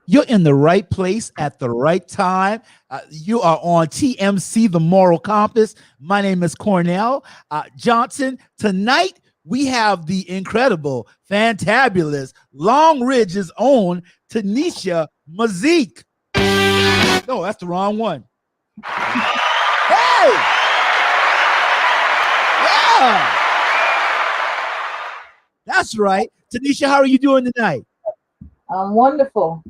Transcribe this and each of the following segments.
You're in the right place at the right time. You are on TMC, the Moral Compass. My name is Cornell Johnson. Tonight, we have the incredible, fantabulous, Long Ridge's own Tanisha Mazyck. No, that's the wrong one. Hey! Yeah! That's right. Tanisha, how are you doing tonight? I'm wonderful.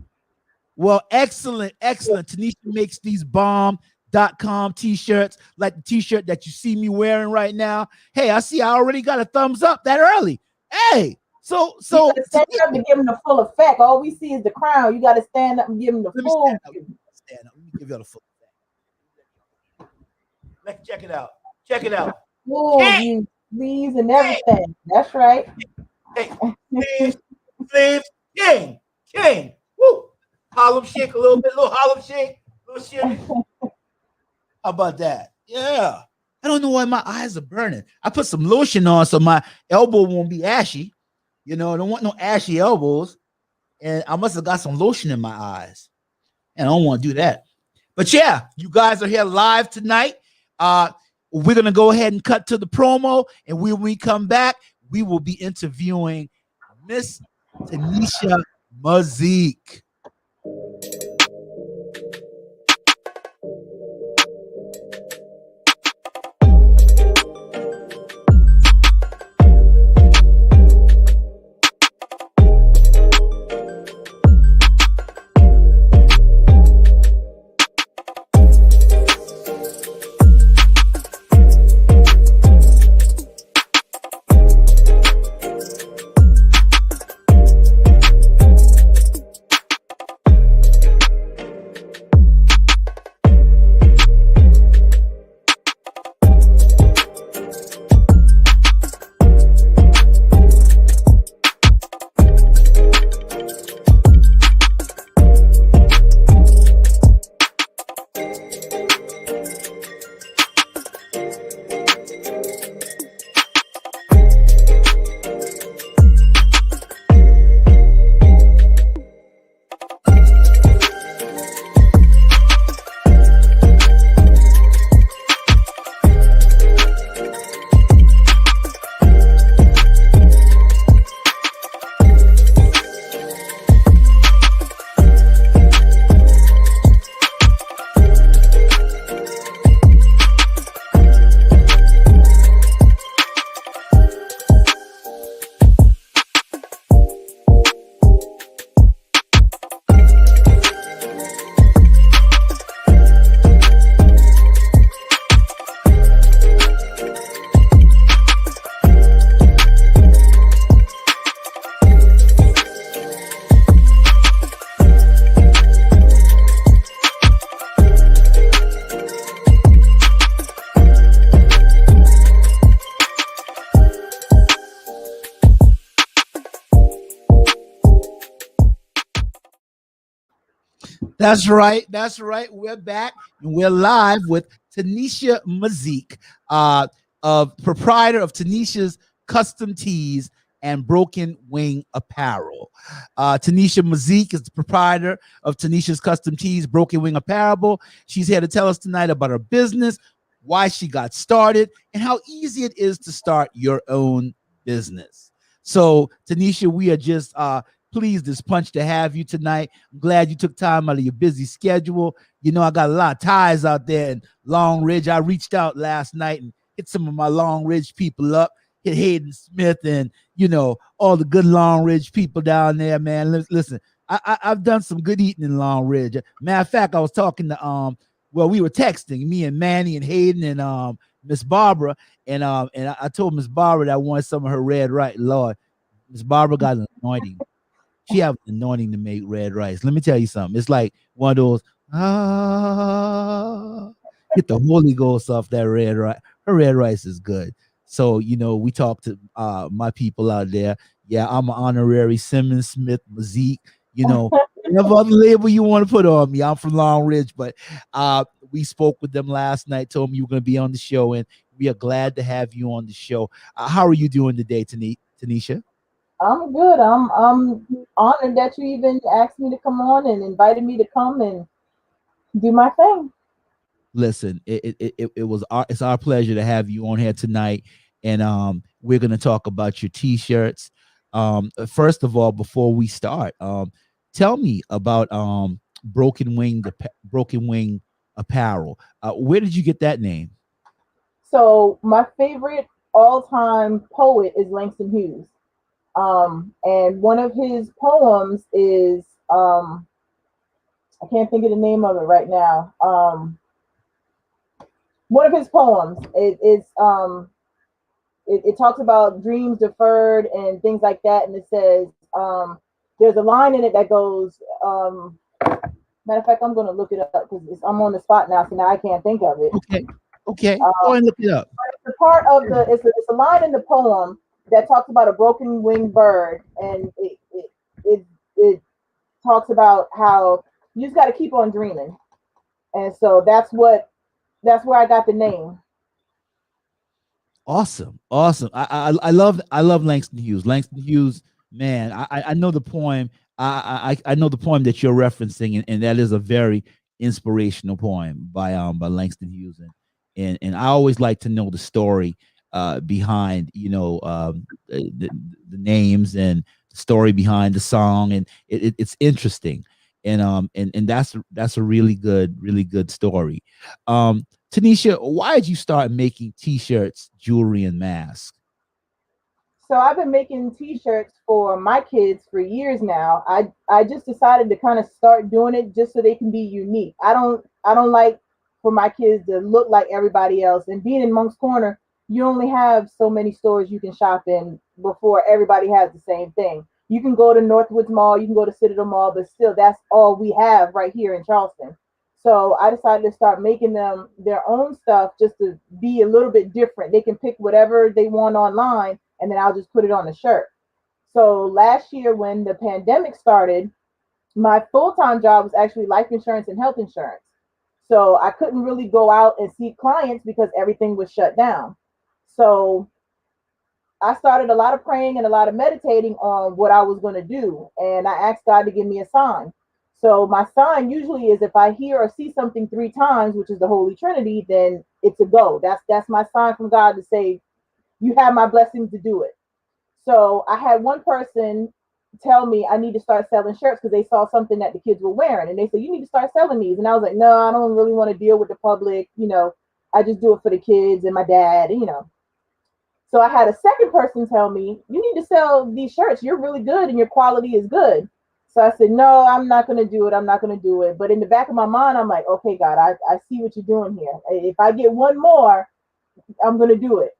Well, excellent, excellent. Tanisha makes these bomb.com t-shirts, like the t-shirt that you see me wearing right now. Hey, I see I already got a thumbs up that early. Hey, so You gotta stand up to give them the full effect. All we see is the crown. You got to stand up and give them the full. Stand up. Let me give you the full effect. Let's check it out. Check it out. Ooh, sleeves and everything. That's right. Hey, sleeves, king. Woo! Harlem shake a little bit, little Harlem shake, little shake. How about that? Yeah. I don't know why my eyes are burning. I put some lotion on so my elbow won't be ashy. You know, I don't want no ashy elbows. And I must have got some lotion in my eyes. And I don't want to do that. But yeah, you guys are here live tonight. We're going to go ahead and cut to the promo. And when we come back, we will be interviewing Miss Tanisha Mazyck. That's right. That's right. We're back and we're live with Tanisha Mazyck, proprietor of Tanisha's Custom Tees and Broken Wing Apparel. Tanisha Mazyck is the proprietor of Tanisha's Custom Tees, Broken Wing Apparel. She's here to tell us tonight about her business, why she got started, and how easy it is to start your own business. So, Tanisha, we are just pleased as punch to have you tonight. I'm glad you took time out of your busy schedule. You know, I got a lot of ties out there in Long Ridge. I reached out last night and hit some of my Long Ridge people up, hit Hayden Smith and, you know, all the good Long Ridge people down there, man. Listen, I've done some good eating in Long Ridge. Matter of fact, I was talking to, well, we were texting, me and Manny and Hayden and Miss Barbara, and I told Miss Barbara that I wanted some of her red rice. Lord, Miss Barbara got an anointing. She have an anointing to make red rice. Let me tell you something. It's like one of those, get the Holy Ghost off that red rice. Her red rice is good. So, you know, we talked to my people out there. Yeah, I'm an honorary Simmons Smith Mazyck. You know, whatever other label you want to put on me. I'm from Long Ridge, but we spoke with them last night, told them you were going to be on the show, and we are glad to have you on the show. How are you doing today, Tanisha? I'm good. I'm honored that you even asked me to come on and invited me to come and do my thing. Listen, it's our pleasure to have you on here tonight, and we're gonna talk about your t-shirts. First of all, before we start, tell me about Broken Wing Apparel. Where did you get that name? So my favorite all-time poet is Langston Hughes. And one of his poems is I can't think of the name of it right now. One of his poems it talks about dreams deferred and things like that, and it says there's a line in it that goes matter of fact, I'm going to look it up because I'm on the spot now, so now I can't think of it. Okay, okay, go um, and look it up. the part of it's a line in the poem that talks about a broken winged bird, and it talks about how you just got to keep on dreaming, and so that's where I got the name. Awesome, awesome. I love Langston Hughes. Langston Hughes, man. I know the poem. I know the poem that you're referencing, and that is a very inspirational poem by Langston Hughes, and I always like to know the story behind the names and the story behind the song, and it's interesting, and that's a really good story. Tanisha, why did you start making t-shirts, jewelry, and masks? So I've been making T-shirts for my kids for years now. I just decided to kind of start doing it just so they can be unique. I don't like for my kids to look like everybody else. And being in Monk's Corner, you only have so many stores you can shop in before everybody has the same thing. You can go to Northwoods Mall, you can go to Citadel Mall, but still that's all we have right here in Charleston. So I decided to start making them their own stuff just to be a little bit different. They can pick whatever they want online, and then I'll just put it on the shirt. So last year, when the pandemic started, my full time job was actually life insurance and health insurance. So I couldn't really go out and see clients because everything was shut down. So I started a lot of praying and a lot of meditating on what I was going to do. And I asked God to give me a sign. So my sign usually is if I hear or see something three times, which is the Holy Trinity, then it's a go. That's my sign from God to say, you have my blessings to do it. So I had one person tell me I need to start selling shirts because they saw something that the kids were wearing, and they said you need to start selling these. And I was like, no, I don't really want to deal with the public. I just do it for the kids and my dad. So I had a second person tell me you need to sell these shirts. You're really good and your quality is good. So I said, no, I'm not going to do it. I'm not going to do it. But in the back of my mind, I'm like, okay, God, I see what you're doing here. If I get one more, I'm going to do it.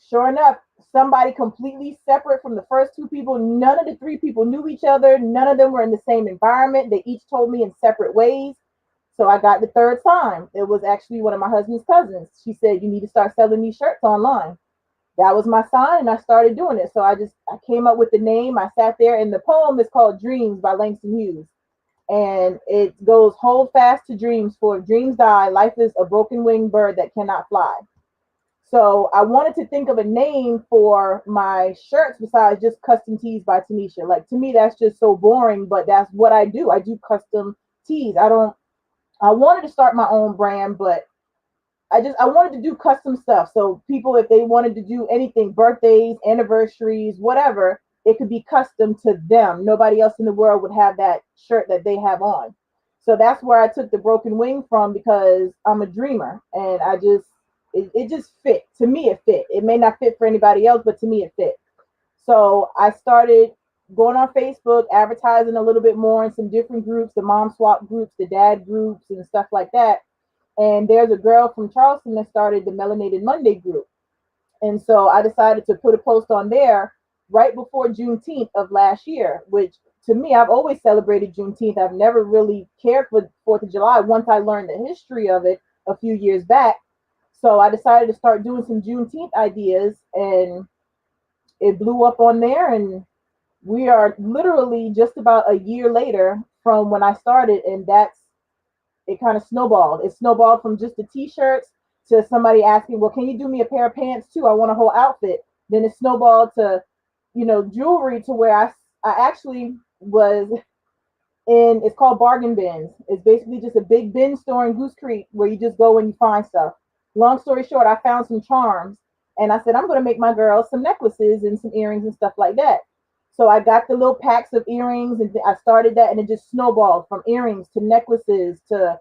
Sure enough, somebody completely separate from the first two people. None of the three people knew each other. None of them were in the same environment. They each told me in separate ways. So I got the third time. It was actually one of my husband's cousins. She said, you need to start selling these shirts online. That was my sign, and I started doing it. So I came up with the name. I sat there, and the poem is called Dreams by Langston Hughes. And it goes, hold fast to dreams, for if dreams die, life is a broken winged bird that cannot fly. So I wanted to think of a name for my shirts besides just custom tees by Tanisha. Like, to me, that's just so boring, but that's what I do. I do custom tees. I wanted to start my own brand, but I wanted to do custom stuff. So people, if they wanted to do anything, birthdays, anniversaries, whatever, it could be custom to them. Nobody else in the world would have that shirt that they have on. So that's where I took the broken wing from, because I'm a dreamer, and it just fit. To me, it fit. It may not fit for anybody else, but to me, it fit. So I started going on Facebook, advertising a little bit more in some different groups, the mom swap groups, the dad groups, and stuff like that. And there's a girl from Charleston that started the Melanated Monday group. And so I decided to put a post on there right before Juneteenth of last year, which, to me, I've always celebrated Juneteenth. I've never really cared for 4th of July once I learned the history of it a few years back. So I decided to start doing some Juneteenth ideas, and it blew up on there. And we are literally just about a year later from when I started, and it kind of snowballed. It snowballed from just the t-shirts to somebody asking, well, can you do me a pair of pants too? I want a whole outfit. Then it snowballed to jewelry to where I actually was in, it's called bargain bins. It's basically just a big bin store in Goose Creek where you just go and you find stuff. Long story short, I found some charms and I said, I'm going to make my girls some necklaces and some earrings and stuff like that. So I got the little packs of earrings and I started that and it just snowballed from earrings to necklaces to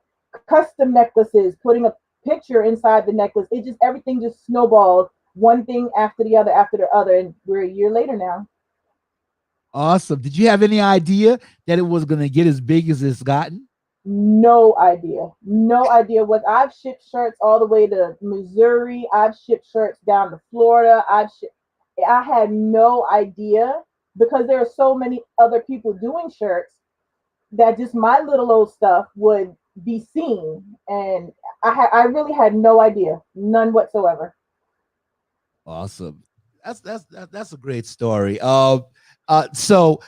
custom necklaces, putting a picture inside the necklace. It just, everything just snowballed, one thing after the other. And we're a year later now. Awesome. Did you have any idea that it was gonna get as big as it's gotten? No idea. No idea what I've shipped shirts all the way to Missouri. I've shipped shirts down to Florida. I had no idea because there are so many other people doing shirts that just my little old stuff would be seen. And I really had no idea. None whatsoever. Awesome. That's a great story. So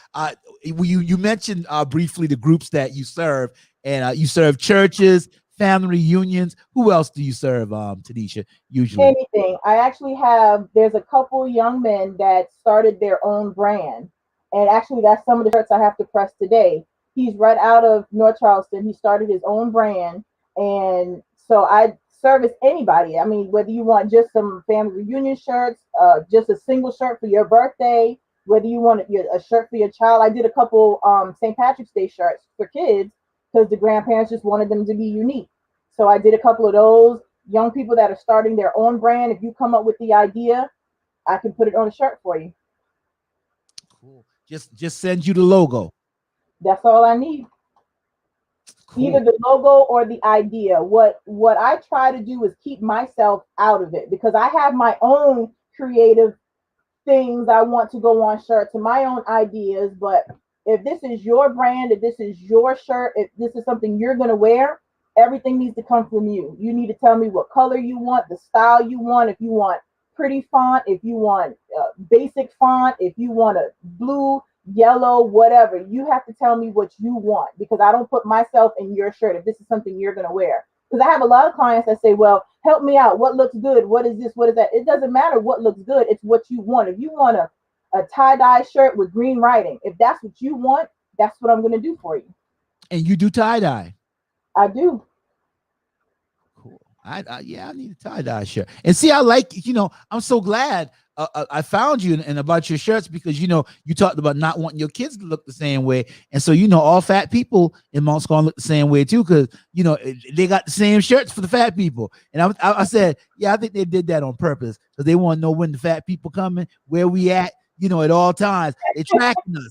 you mentioned briefly the groups that you serve, and you serve churches, family reunions. Who else do you serve, Tanisha? Usually. Anything. I actually have, there's a couple young men that started their own brand. And actually, that's some of the shirts I have to press today. He's right out of North Charleston. He started his own brand. And so I service anybody. I mean, whether you want just some family reunion shirts, just a single shirt for your birthday, whether you want a shirt for your child. I did a couple St. Patrick's Day shirts for kids because the grandparents just wanted them to be unique. So I did a couple of those. Young people that are starting their own brand, if you come up with the idea, I can put it on a shirt for you. Cool. Just send you the logo. That's all I need. Either Cool. the logo or the idea. What I try to do is keep myself out of it because I have my own creative things I want to go on shirts and my own ideas. But if this is your brand, if this is your shirt, if this is something you're going to wear, everything needs to come from you. You need to tell me what color you want, the style you want, if you want pretty font, if you want basic font, if you want a blue, yellow, whatever. You have to tell me what you want because I don't put myself in your shirt if this is something you're going to wear. Because I have a lot of clients that say, well, help me out. What looks good? What is this? What is that? It doesn't matter what looks good. It's what you want. If you want a tie-dye shirt with green writing, if that's what you want, that's what I'm going to do for you. And you do tie dye. I do. Cool. Yeah, I need a tie dye shirt. And see, I like, I'm so glad I found you and about your shirts because you talked about not wanting your kids to look the same way, and so all fat people in Mount Scarn look the same way too because they got the same shirts for the fat people. And I said, yeah, I think they did that on purpose because they want to know when the fat people coming, where we at, at all times. They tracking us.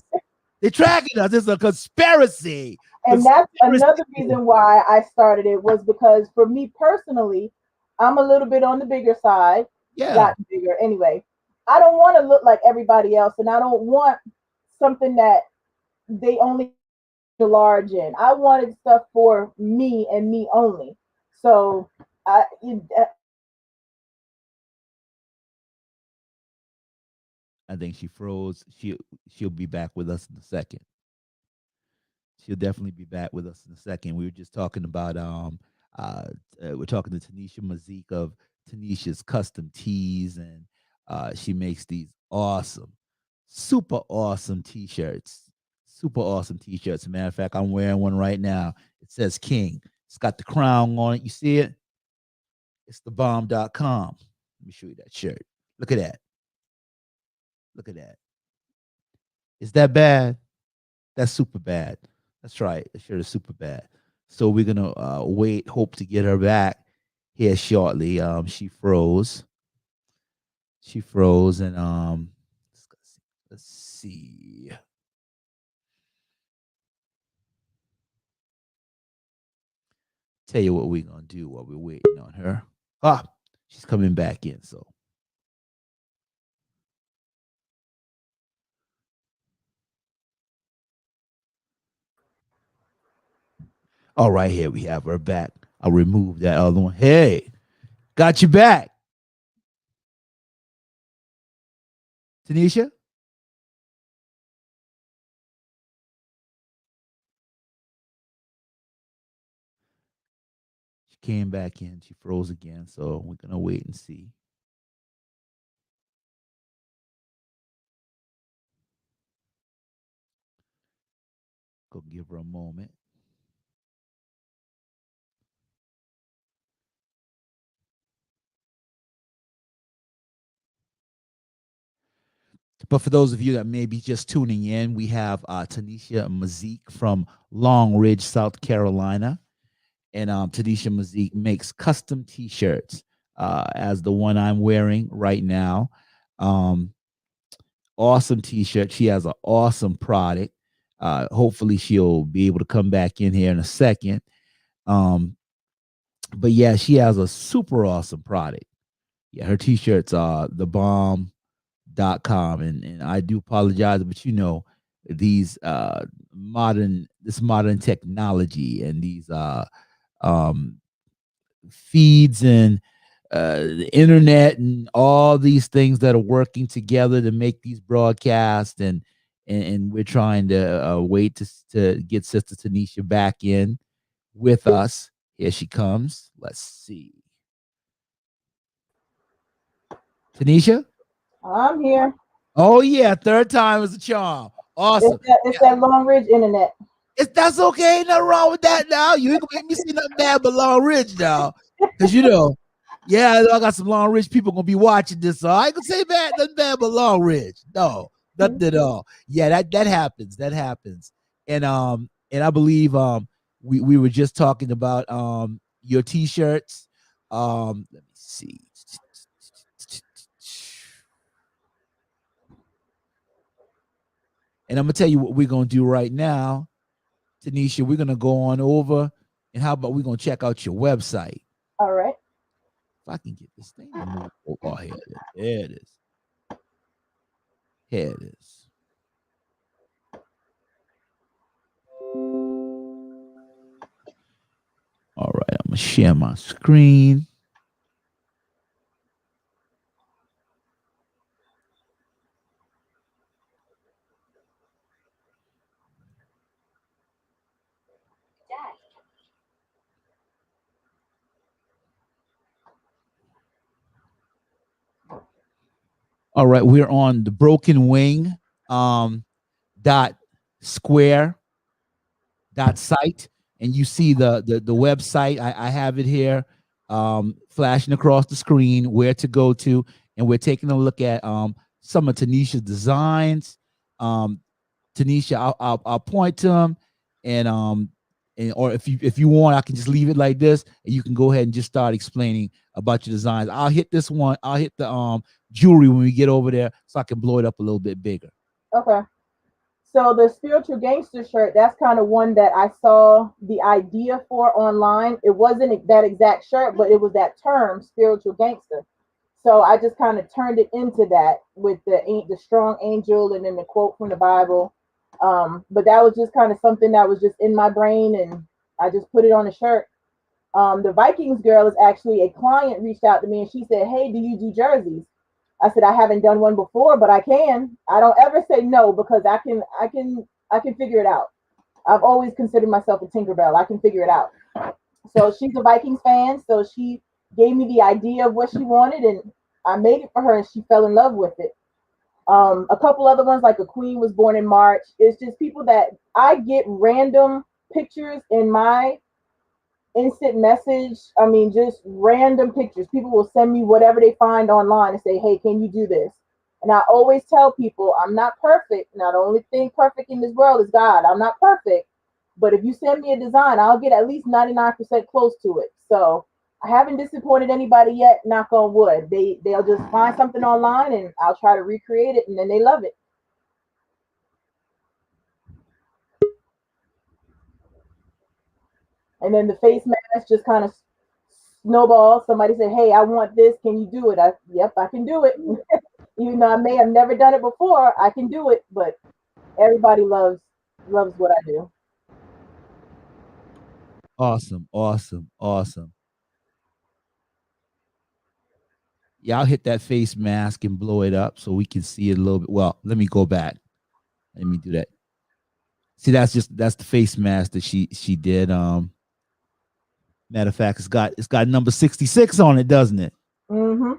They tracking us. It's a conspiracy. And that's Conspiracy. another reason why I started it was because for me personally, I'm a little bit on the bigger side, Yeah. not bigger anyway. I don't want to look like everybody else, and I don't want something that they only large in. I wanted stuff for me and me only. So I, I think she froze. She'll be back with us in a second. She'll definitely be back with us in a second. We were just talking about uh, we're talking to Tanisha Mazyck of Tanisha's Custom Tees, and she makes these awesome, super awesome t-shirts. Super awesome t-shirts. As a matter of fact, I'm wearing one right now. It says King. It's got the crown on it. You see it? It's thebomb.com. Let me show you that shirt. Look at that. Look at that. Is that bad? That's super bad. That's right. That shirt is super bad. So we're gonna wait, hope to get her back here shortly. She froze. She froze, and let's see. Tell you what we're gonna do while we're waiting on her. Ah, she's coming back in. So all right, here we have her back. I'll remove that other one. Hey, got you back, Tanisha. She came back in. She froze again. So we're gonna wait and see. Go give her a moment. But for those of you that may be just tuning in, we have Tanisha Mazyck from Long Ridge, South Carolina. And Tanisha Mazyck makes custom T-shirts, as the one I'm wearing right now. Um, awesome T-shirt. She has an awesome product. Hopefully, she'll be able to come back in here in a second. But yeah, she has a super awesome product. Yeah, her T-shirts are the bomb.com, and I do apologize, but these modern technology and these um feeds and the internet and all these things that are working together to make these broadcasts, and we're trying to wait to get Sister Tanisha back in with us. Here she comes. Let's see. Tanisha? I'm here. Oh yeah, third time is a charm. It's Awesome. that, it's that Long Ridge internet. That's okay. Ain't nothing wrong with that now. You ain't gonna make me see nothing bad but Long Ridge now. Cause yeah, I got some Long Ridge people gonna be watching this. So I ain't gonna say nothing bad but Long Ridge. No, nothing at all. Yeah, that happens. That happens. And I believe we were just talking about your t-shirts. Let me see. And I'm gonna tell you what we're gonna do right now, Tanisha. We're gonna go on over, and how about we're gonna check out your website? All right. If I can get this thing to move. Oh, here it is. There it is. Here it is. All right, I'm gonna share my screen. All right, we're on the Broken Wing dot square dot site, and you see the website. I have it here, flashing across the screen where to go to, and we're taking a look at some of Tanisha's designs. Tanisha, I'll point to them, and or if you want, I can just leave it like this, and you can go ahead and just start explaining about your designs. I'll hit this one. I'll hit the jewelry when we get over there, so I can blow it up a little bit bigger. Okay. So the spiritual gangster shirt, that's kind of one that I saw the idea for online. It wasn't that exact shirt, but it was that term, spiritual gangster. So I just kind of turned it into that with the strong angel and then the quote from the Bible. But that was just kind of something that was just in my brain, and I just put it on a shirt. The Vikings girl is actually a client reached out to me and she said, "Hey, do you do jerseys?" I said, "I haven't done one before, but I can." I don't ever say no because I can figure it out. I've always considered myself a Tinkerbell. I can figure it out. So she's a Vikings fan, so she gave me the idea of what she wanted, and I made it for her, and she fell in love with it. A couple other ones, like a queen was born in March. It's just people that I get random pictures in my instant message. I mean, just random pictures. People will send me whatever they find online and say, "Hey, can you do this?" And I always tell people, I'm not perfect. Now, the only thing perfect in this world is God. I'm not perfect. But if you send me a design, I'll get at least 99% close to it. So I haven't disappointed anybody yet, knock on wood. They'll just find something online and I'll try to recreate it, and then they love it. And then the face mask just kind of snowball. Somebody said, "Hey, I want this. Can you do it?" Yep, I can do it. Even though I may have never done it before, I can do it. But everybody loves what I do. Awesome, awesome, awesome. Yeah, I'll hit that face mask and blow it up so we can see it a little bit. Well, let me go back. Let me do that. See, that's the face mask that she did. Matter of fact, it's got number 66 on it, doesn't it? Mm-hmm.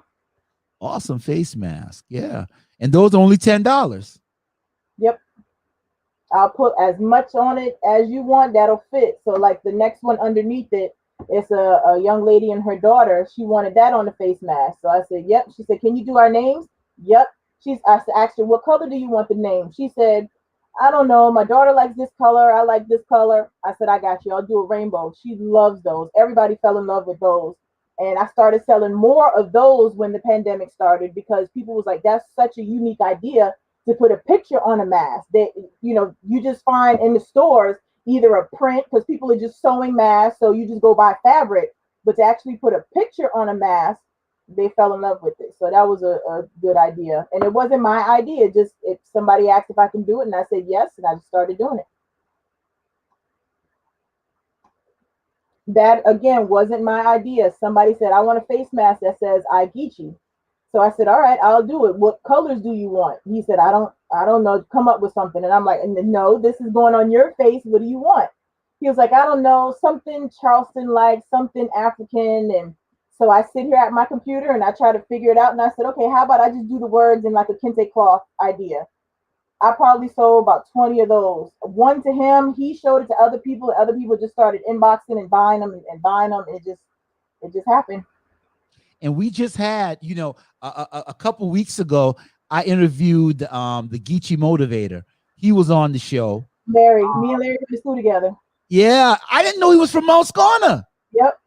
Awesome face mask. Yeah. And those are only $10. Yep. I'll put as much on it as you want that'll fit. So like the next one underneath it, it's a young lady and her daughter. She wanted that on the face mask. So I said, yep. She said, can you do our names? Yep. I asked her, what color do you want the name? She said, I don't know. My daughter likes this color. I like this color. I said, I got you. I'll do a rainbow. She loves those. Everybody fell in love with those. And I started selling more of those when the pandemic started because people was like, that's such a unique idea to put a picture on a mask that you just find in the stores either a print because people are just sewing masks, so you just go buy fabric, but to actually put a picture on a mask, they fell in love with it. So that was a good idea, and it wasn't my idea. Just if somebody asked if I can do it, and I said yes, and I just started doing it. That again wasn't my idea. Somebody said I want a face mask that says I Geechee. So I said, all right, I'll do it. What colors do you want? He said, I don't know. Come up with something. And I'm like, no, this is going on your face. What do you want? He was like, I don't know, something Charleston like, something African. And so I sit here at my computer and I try to figure it out. And I said, okay, how about I just do the words in like a kente cloth idea? I probably sold about 20 of those. One to him, he showed it to other people. Other people just started inboxing and buying them and buying them. It just happened. And we just had, a couple weeks ago, I interviewed the Geechee Motivator. He was on the show. Larry, me and Larry went to school together. Yeah, I didn't know he was from Mount Scorner. Yep.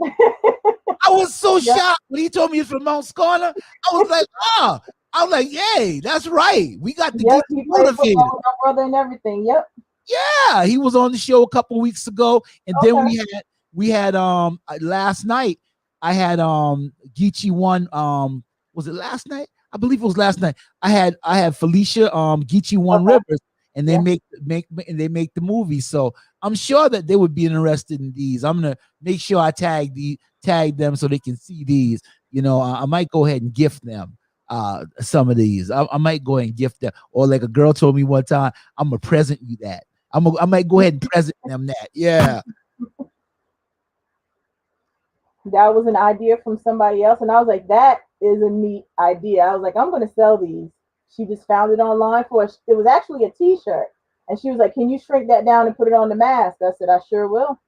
I was so Yep. shocked when he told me he's from Mount Scorner. I was like, oh, I was like, yay, that's right. We got the Yep, Geechee he played Motivator. football with my brother and everything. Yep. Yeah, he was on the show a couple weeks ago, and then Okay. we had last night. I had Geechee one. Was it last night? I believe it was last night. I had Felicia Geechee one Okay. Rivers, and they Yeah. make the movie. So I'm sure that they would be interested in these. I'm gonna make sure I tag them so they can see these. I might go ahead and gift them some of these. I might go ahead and gift them, or like a girl told me one time, I'm gonna present you that. I might go ahead and present them that. Yeah. That was an idea from somebody else, and I was like, that is a neat idea. I was like, I'm gonna sell these. She just found it online for us. It was actually a T-shirt, and she was like, "Can you shrink that down and put it on the mask?" I said, "I sure will."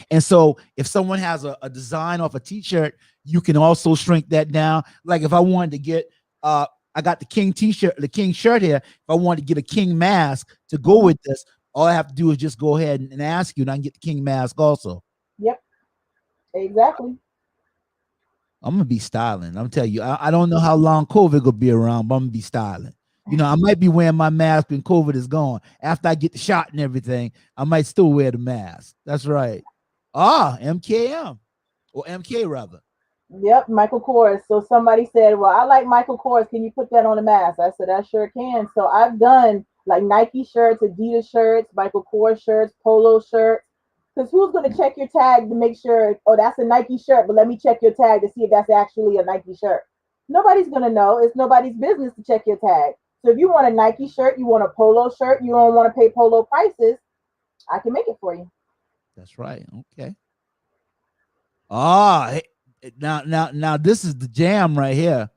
And so if someone has a design off a t-shirt, you can also shrink that down. Like if I wanted to get I got the king t-shirt, the king shirt here. If I wanted to get a king mask to go Mhm. with this, all I have to do is just go ahead and ask you, and I can get the king mask also. Yep, exactly. I'm gonna be styling. I'm telling you, I don't know how long COVID will be around, but I'm gonna be styling. I might be wearing my mask when COVID is gone. After I get the shot and everything, I might still wear the mask. That's right. MKM or MK rather. Yep, Michael Kors. So somebody said, "Well, I like Michael Kors. Can you put that on the mask?" I said, "I sure can." So I've done like Nike shirts, Adidas shirts, Michael Kors shirts, polo shirts. Because who's going to check your tag to make sure, oh, that's a Nike shirt, but let me check your tag to see if that's actually a Nike shirt? Nobody's going to know. It's nobody's business to check your tag. So if you want a Nike shirt, you want a polo shirt, you don't want to pay polo prices, I can make it for you. That's right. Okay. Ah, hey, now, this is the jam right here.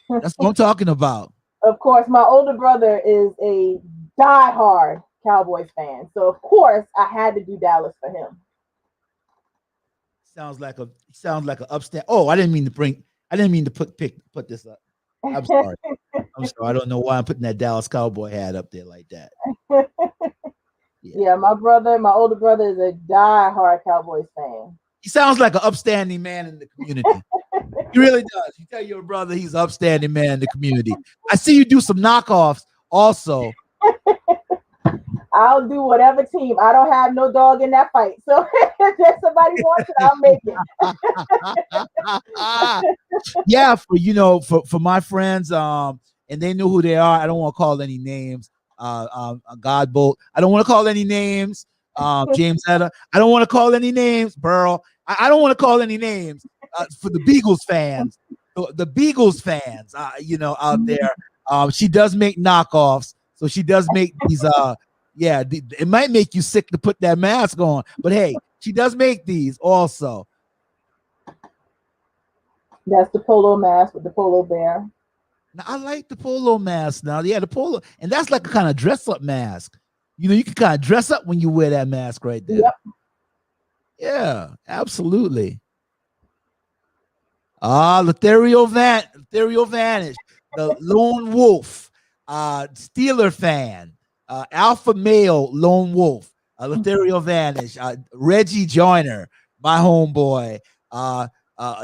That's what I'm talking about. Of course, my older brother is a diehard Cowboys fan. So of course I had to do Dallas for him. Sounds like a upstand. Oh, I didn't mean to bring. I didn't mean to put this up. I'm sorry. I'm sorry. I don't know why I'm putting that Dallas Cowboy hat up there like that. Yeah. Yeah, my older brother is a diehard Cowboys fan. He sounds like an upstanding man in the community. He really does. You tell your brother he's an upstanding man in the community. I see you do some knockoffs also. I'll do whatever team. I don't have no dog in that fight. So if somebody wants it, I'll make Yeah, for my friends, and they know who they are. I don't want to call any names. Godbolt. I don't want to call any names. James Etta. I don't want to call any names. Burl. I don't want to call any names. For the Beagles fans, the Beagles fans, out it. there. She does make knockoffs, so she does make these. Yeah, it might make you sick to put that mask on, but hey, she does make these also. That's the polo mask with the polo bear. Now I like the polo mask. Now, yeah, the polo, and that's like a kind of dress up mask. You can kind of dress up when you wear that mask right there. Yep. Yeah, absolutely. Lothario Vanish, the lone wolf, Steeler fan, alpha male lone wolf, Lothario Vanish, Reggie Joyner, my homeboy.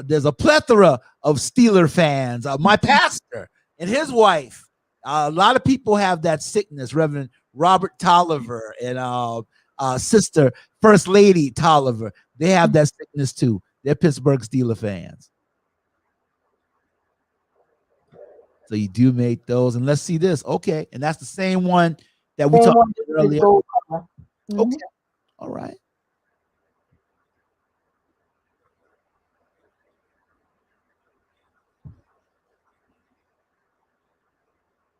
There's a plethora of Steeler fans. My pastor and his wife. A lot of people have that sickness. Reverend Robert Tolliver and sister First Lady Tolliver. They have that sickness too. They're Pittsburgh Steeler fans. So you do make those, and let's see this. Okay, and that's the same one that we Same talked one about with earlier. gold color. Okay, all right.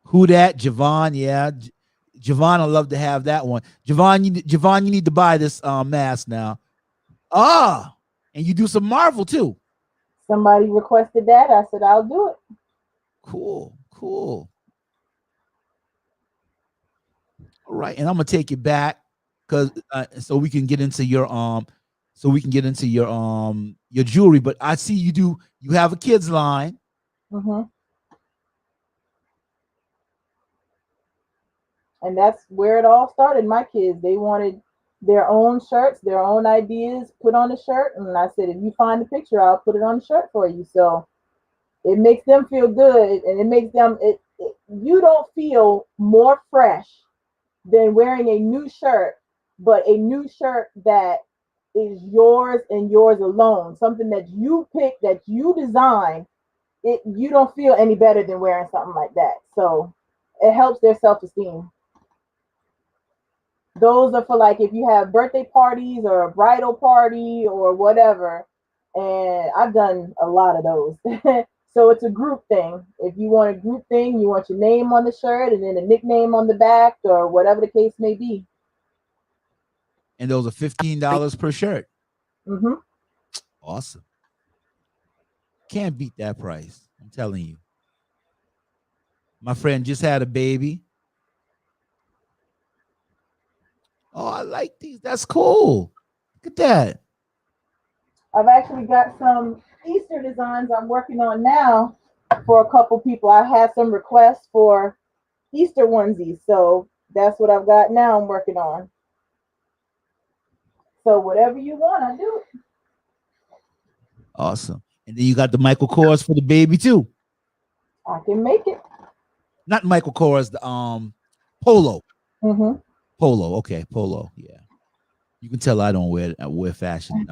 Who that? Javon, yeah. Javon, I'd love to have that one. Javon, you need to buy this mask now. And you do some Marvel too. Somebody requested that. I said I'll do it. Cool. All right, and I'm gonna take it back because so we can get into your jewelry. But I see you have a kids line. Mm-hmm. And that's where it all started. My kids, they wanted their own shirts, their own ideas put on the shirt, and I said, if you find the picture, I'll put it on the shirt for you. So it makes them feel good, and it makes them you don't feel more fresh than wearing a new shirt, but a new shirt that is yours and yours alone, something that you pick, that you design. It You don't feel any better than wearing something like that. So it helps their self-esteem. Those are for like if you have birthday parties or a bridal party or whatever. And I've done a lot of those. So it's a group thing. If you want a group thing, you want your name on the shirt and then a nickname on the back or whatever the case may be. And those are $15 per shirt. Mm-hmm. Awesome. Can't beat that price. I'm telling you. My friend just had a baby. Oh, I like these. That's cool. Look at that. I've actually got some Easter designs I'm working on now for a couple people. I had some requests for Easter onesies, so that's what I've got now. I'm working on. So whatever you want, I do it. Awesome. And then you got the Michael Kors for the baby too. I can make it. Not Michael Kors, the Polo. Mm-hmm. Polo. Okay, Polo. Yeah. You can tell I don't wear fashion.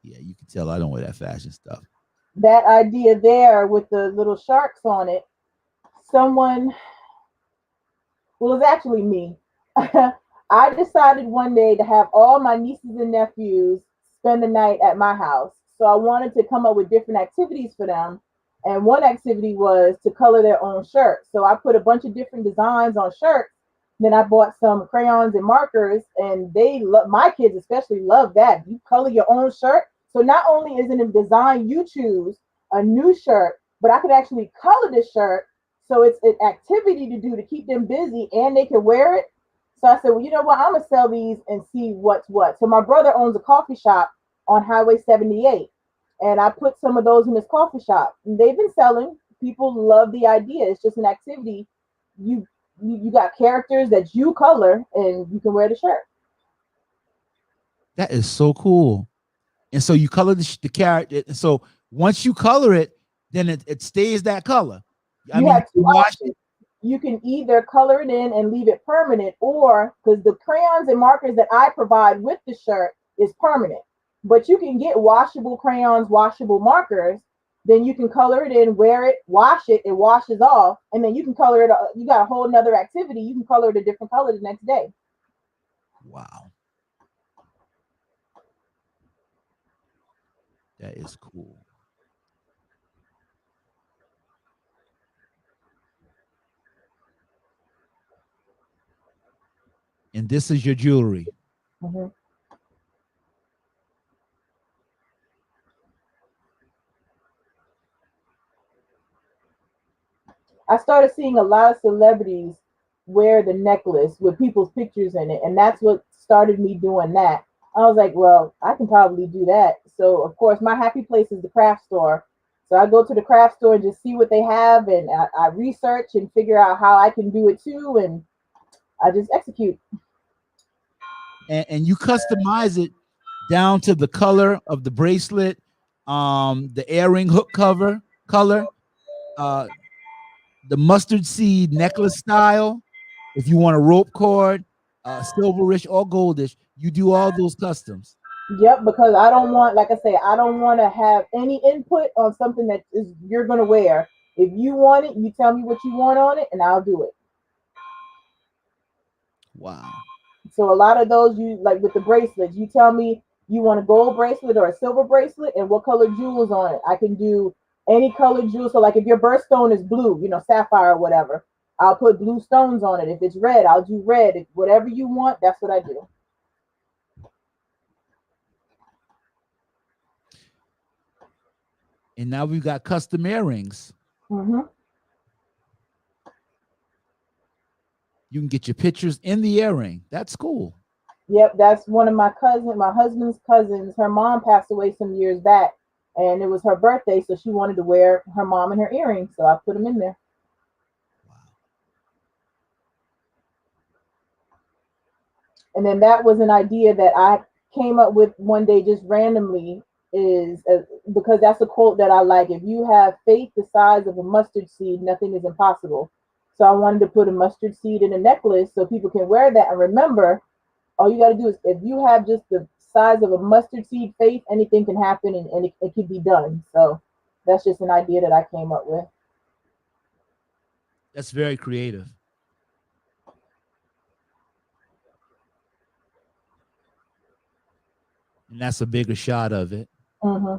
Yeah, you can tell I don't wear that fashion stuff. That idea there with the little sharks on it, someone, well, it's actually me. I decided one day to have all my nieces and nephews spend the night at my house. So I wanted to come up with different activities for them. And one activity was to color their own shirts. So I put a bunch of different designs on shirts. Then I bought some crayons and markers, and my kids especially love that. You color your own shirt. So not only is it a design you choose, a new shirt, but I could actually color this shirt. So it's an activity to do to keep them busy and they can wear it. So I said, well, you know what? I'm gonna sell these and see what's what. So my brother owns a coffee shop on Highway 78, and I put some of those in his coffee shop. And they've been selling. People love the idea. It's just an activity. You you got characters that you color, and you can wear the shirt. That is so cool. And so you color the character. And so once you color it, then it stays that color. I You mean, you have two can wash options. it. You can either color it in and leave it permanent, or because the crayons and markers that I provide with the shirt is permanent. But you can get washable crayons, washable markers. Then you can color it in, wear it, wash it, it washes off, and then you can color it. You got a whole nother activity. You can color it a different color the next day. Wow. That is cool. And this is your jewelry. Mhm. I started seeing a lot of celebrities wear the necklace with people's pictures in it, and that's what started me doing that. I was like, well, I can probably do that. So of course, my happy place is the craft store. So I go to the craft store and just see what they have, and I research and figure out how I can do it too, and I just execute. And you customize it down to the color of the bracelet, the earring hook cover color, uh, the mustard seed necklace style. If you want a rope cord, silverish or goldish, you do all those customs. Yep, because I don't want, like I say, I don't want to have any input on something that is you're gonna wear. If you want it, you tell me what you want on it, and I'll do it. Wow. So a lot of those, you like with the bracelets, you tell me you want a gold bracelet or a silver bracelet and what color jewels on it. I can do any color jewel. So like if your birthstone is blue, sapphire or whatever, I'll put blue stones on it. If it's red, I'll do red. If whatever you want, that's what I do. And now we've got custom earrings. Hmm. You can get your pictures in the earring. That's cool. Yep, that's one of my husband's cousins. Her mom passed away some years back, and it was her birthday, so she wanted to wear her mom and her earrings, so I put them in there. Wow. And then that was an idea that I came up with one day just randomly. Because that's a quote that I like. If you have faith the size of a mustard seed, nothing is impossible. So I wanted to put a mustard seed in a necklace so people can wear that and remember. All you got to do is, if you have just the size of a mustard seed faith, anything can happen, and it can be done. So that's just an idea that I came up with. That's very creative. And that's a bigger shot of it. Hmm.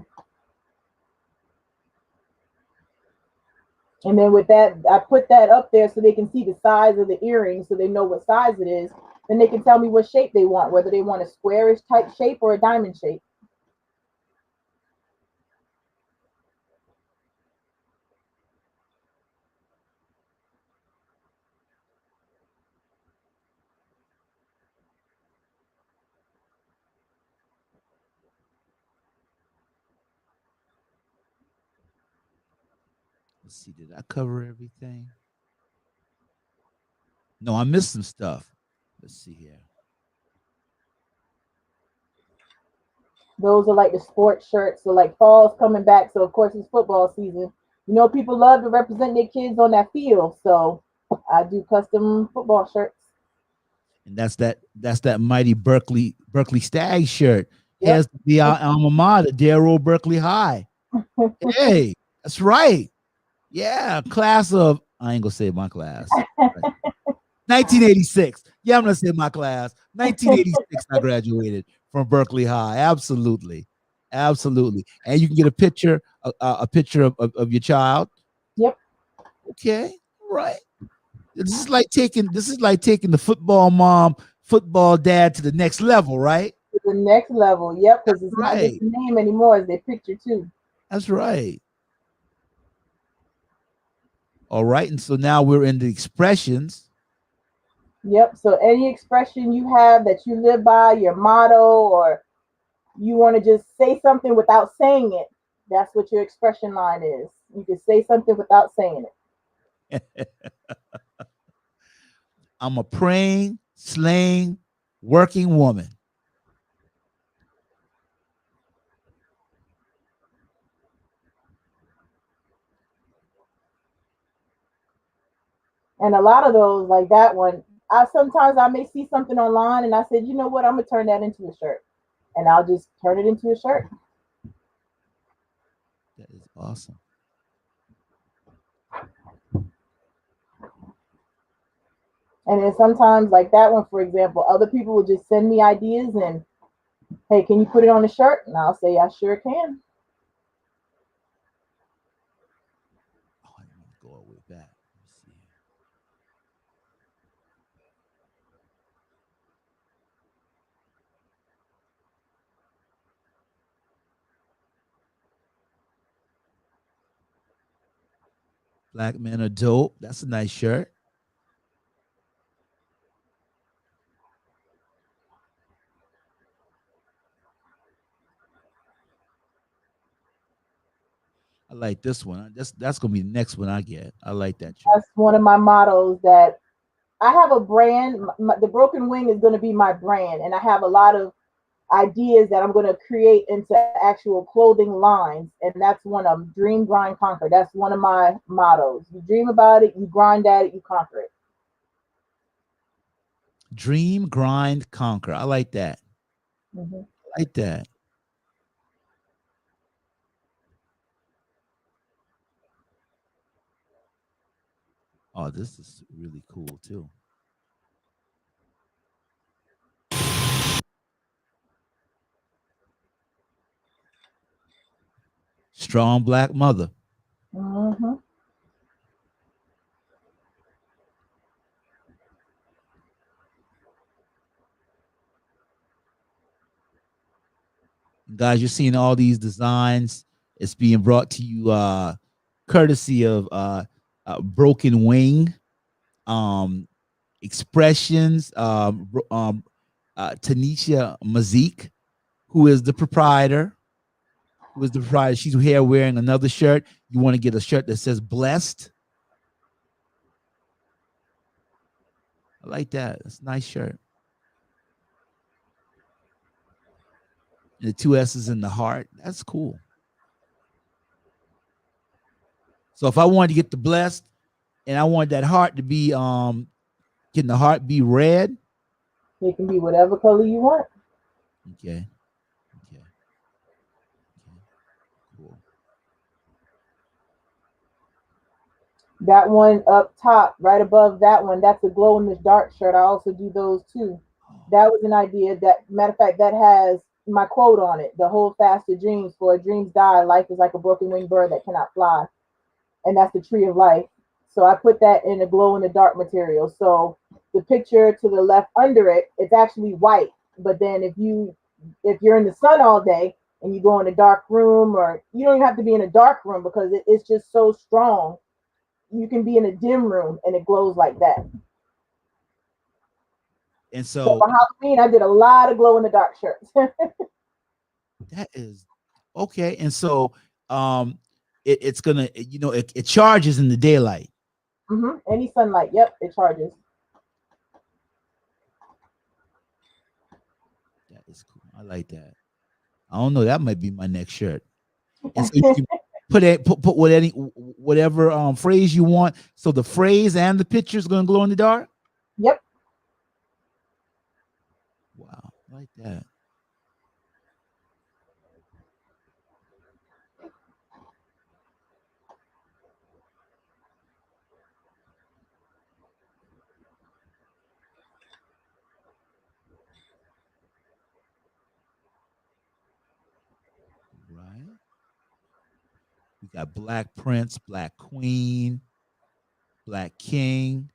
And then with that, I put that up there so they can see the size of the earring, so they know what size it is. Then they can tell me what shape they want, whether they want a squarish type shape or a diamond shape. Let's see, did I cover everything? No, I missed some stuff. Let's see here. Those are like the sports shirts. So like fall's coming back, so of course it's football season. People love to represent their kids on that field, so I do custom football shirts. And that's that mighty Berkeley Stag shirt. Yep. Has to be our alma mater, Darrow Berkeley High. Hey, that's right. Yeah, class of, I ain't gonna say my class. Right. 1986. Yeah, I'm gonna say my class. 1986, I graduated from Berkeley High. Absolutely, absolutely. And you can get a picture of your child. Yep. Okay, right. This is like taking the football mom, football dad to the next level, right? To the next level. Yep, because it's not just Right. the name anymore; it's their picture too. That's right. All right. And so now we're in the expressions. Yep. So any expression you have that you live by, your motto, or you want to just say something without saying it, that's what your expression line is. You can say something without saying it. I'm a praying, slaying, working woman. And a lot of those, like that one, I may see something online and I said, you know what, I'm gonna turn that into a shirt. And I'll just turn it into a shirt. That is awesome. And then sometimes, like that one, for example, other people will just send me ideas and, hey, can you put it on a shirt? And I'll say, I sure can. Oh, I want to go all the way back. Let me see. Black men are dope. That's a nice shirt. I like this one. That's gonna be the next one I get. I like that shirt. That's one of my mottos that I have a brand. The Broken Wing is going to be my brand, and I have a lot of ideas that I'm going to create into actual clothing lines, and that's one of them. Dream, grind, conquer. That's one of my mottos. You dream about it, you grind at it, you conquer it. Dream, grind, conquer. I like that. Hmm. I like that. Oh, this is really cool too. Strong black mother. Hmm. Guys, you're seeing all these designs. It's being brought to you courtesy of Broken Wing, um, Expressions, Tanisha Mazyck, who is the proprietor. Who is the proprietor? She's here wearing another shirt. You want to get a shirt that says "blessed." I like that. It's a nice shirt. And the two S's in the heart. That's cool. So if I wanted to get the blessed, and I wanted that heart to be can the heart be red? It can be whatever color you want. Okay. Okay. Okay. Cool. That one up top, right above that one, that's a glow in the dark shirt. I also do those too. That was an idea that, matter of fact, that has my quote on it: "The hold fast to dreams, for dreams die. Life is like a broken winged bird that cannot fly." And that's the tree of life. So I put that in a glow in the dark material. So the picture to the left under it, it's actually white. But then if you're in the sun all day and you go in a dark room, or you don't even have to be in a dark room because it's just so strong. You can be in a dim room and it glows like that. And So so for Halloween, I did a lot of glow in the dark shirts. that is okay. And so it's gonna it charges in the daylight. Any sunlight, yep, it charges. That is cool. I like that. I don't know. That might be my next shirt. And so you can put whatever phrase you want. So the phrase and the picture is gonna glow in the dark. Yep. Wow, I like that. Right. We got Black Prince, Black Queen, Black King.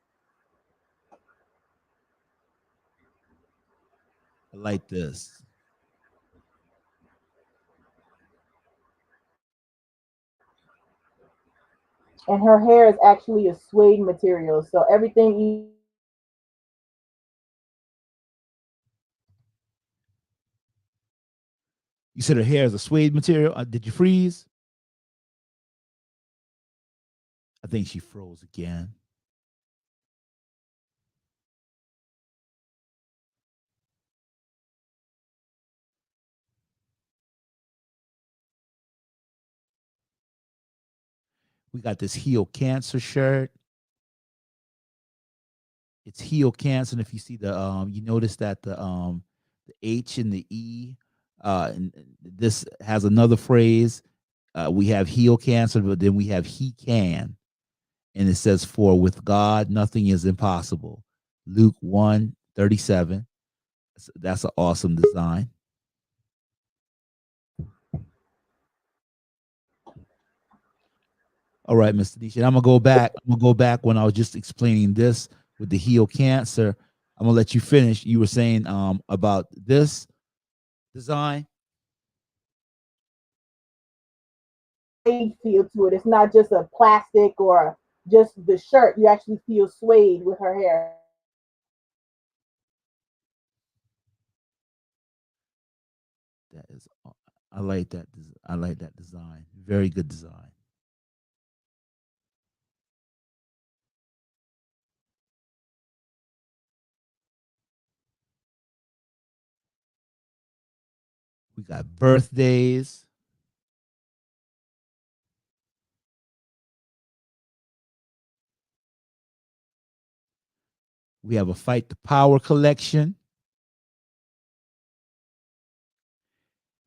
I like this. And her hair is actually a suede material. So everything you You said her hair is a suede material. Did you freeze? I think she froze again. We got this Heal Cancer shirt. It's Heal Cancer. And if you see you notice that the H and the E, and this has another phrase. We have Heal Cancer, but then we have He Can. And it says, "For with God, nothing is impossible." Luke 1:37. That's an awesome design. All right, Mr. Nisha. I'm gonna go back. I'm gonna go back when I was just explaining this with the Heal Cancer. I'm gonna let you finish. You were saying about this design. feel to it. It's not just a plastic or just the shirt. You actually feel suede with her hair. That is, I like that. I like that design. Very good design. We got birthdays. We have a Fight the Power collection.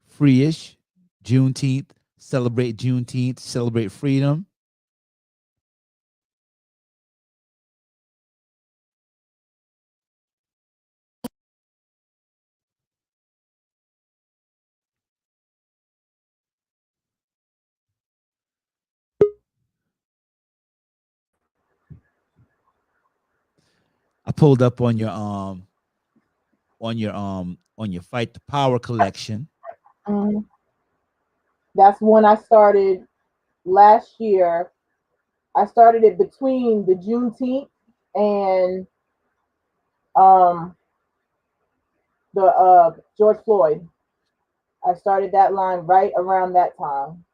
Free-ish. Juneteenth. Celebrate Juneteenth. Celebrate freedom. I pulled up on your Fight the Power collection. Mhm. That's when I started last year. I started it between the Juneteenth and um, the George Floyd. I started that line right around that time.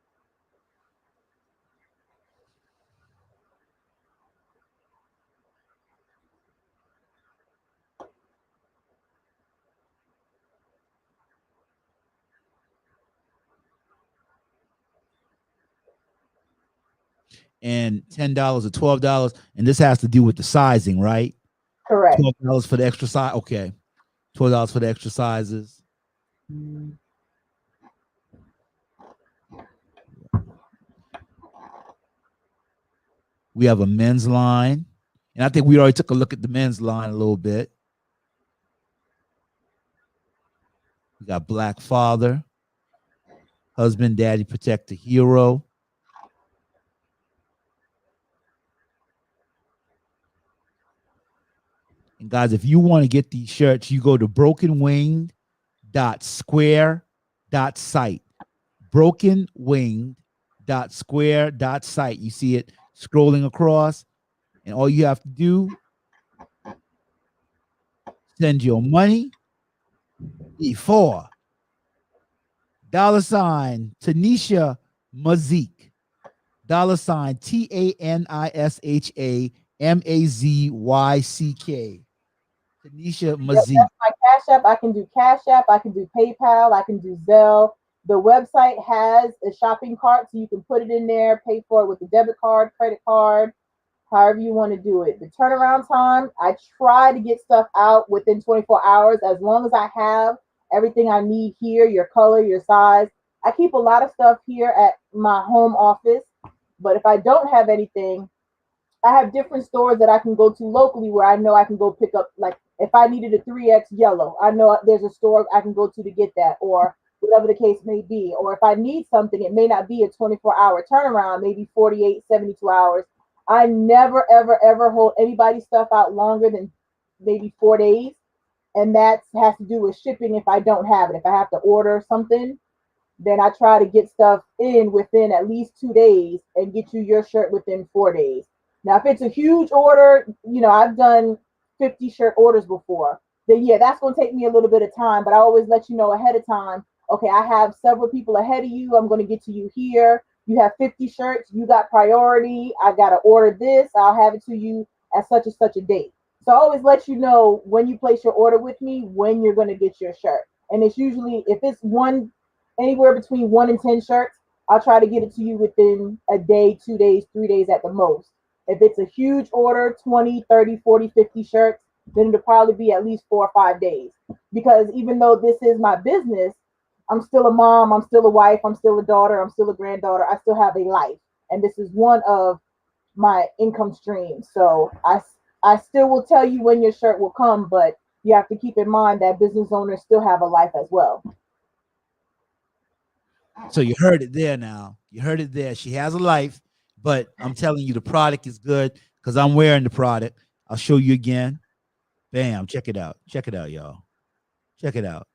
And $10 or $12. And this has to do with the sizing, right? Correct. $12 for the extra size. Okay. $12 for the extra sizes. We have a men's line. And I think we already took a look at the men's line a little bit. We got Black Father, Husband, Daddy, Protector, Hero. And guys, if you want to get these shirts, you go to brokenwinged.square.site. Brokenwinged.square.site. You see it scrolling across, and all you have to do, send your money before $Tanisha Mazyck. $TANISHAMAZYCK. Tanisha Yep, Mazyck. that's my Cash App. I can do Cash App. I can do PayPal. I can do Zelle. The website has a shopping cart, so you can put it in there, pay for it with a debit card, credit card, however you want to do it. The turnaround time, I try to get stuff out within 24 hours as long as I have everything I need here, your color, your size. I keep a lot of stuff here at my home office, but if I don't have anything, I have different stores that I can go to locally where I know I can go pick up. Like if I needed a 3X yellow, I know there's a store I can go to get that, or whatever the case may be. Or if I need something, it may not be a 24-hour turnaround, maybe 48, 72 hours. I never, ever, ever hold anybody's stuff out longer than maybe 4 days. And that has to do with shipping if I don't have it. If I have to order something, then I try to get stuff in within at least 2 days and get you your shirt within 4 days. Now, if it's a huge order, I've done 50 shirt orders before, then yeah, that's going to take me a little bit of time, but I always let you know ahead of time. Okay, I have several people ahead of you. I'm going to get to you here. You have 50 shirts. You got priority. I got to order this. I'll have it to you at such and such a date. So I always let you know when you place your order with me, when you're going to get your shirt. And it's usually, if it's anywhere between 1 and 10 shirts, I'll try to get it to you within a day, 2 days, 3 days at the most. If it's a huge order, 20, 30, 40, 50 shirts, then it'll probably be at least 4 or 5 days. Because even though this is my business, I'm still a mom, I'm still a wife, I'm still a daughter, I'm still a granddaughter, I still have a life. And this is one of my income streams. So I still will tell you when your shirt will come, but you have to keep in mind that business owners still have a life as well. So you heard it there now. You heard it there. She has a life, but I'm telling you, the product is good because I'm wearing the product. I'll show you again. Bam. Check it out. Check it out, y'all. Check it out.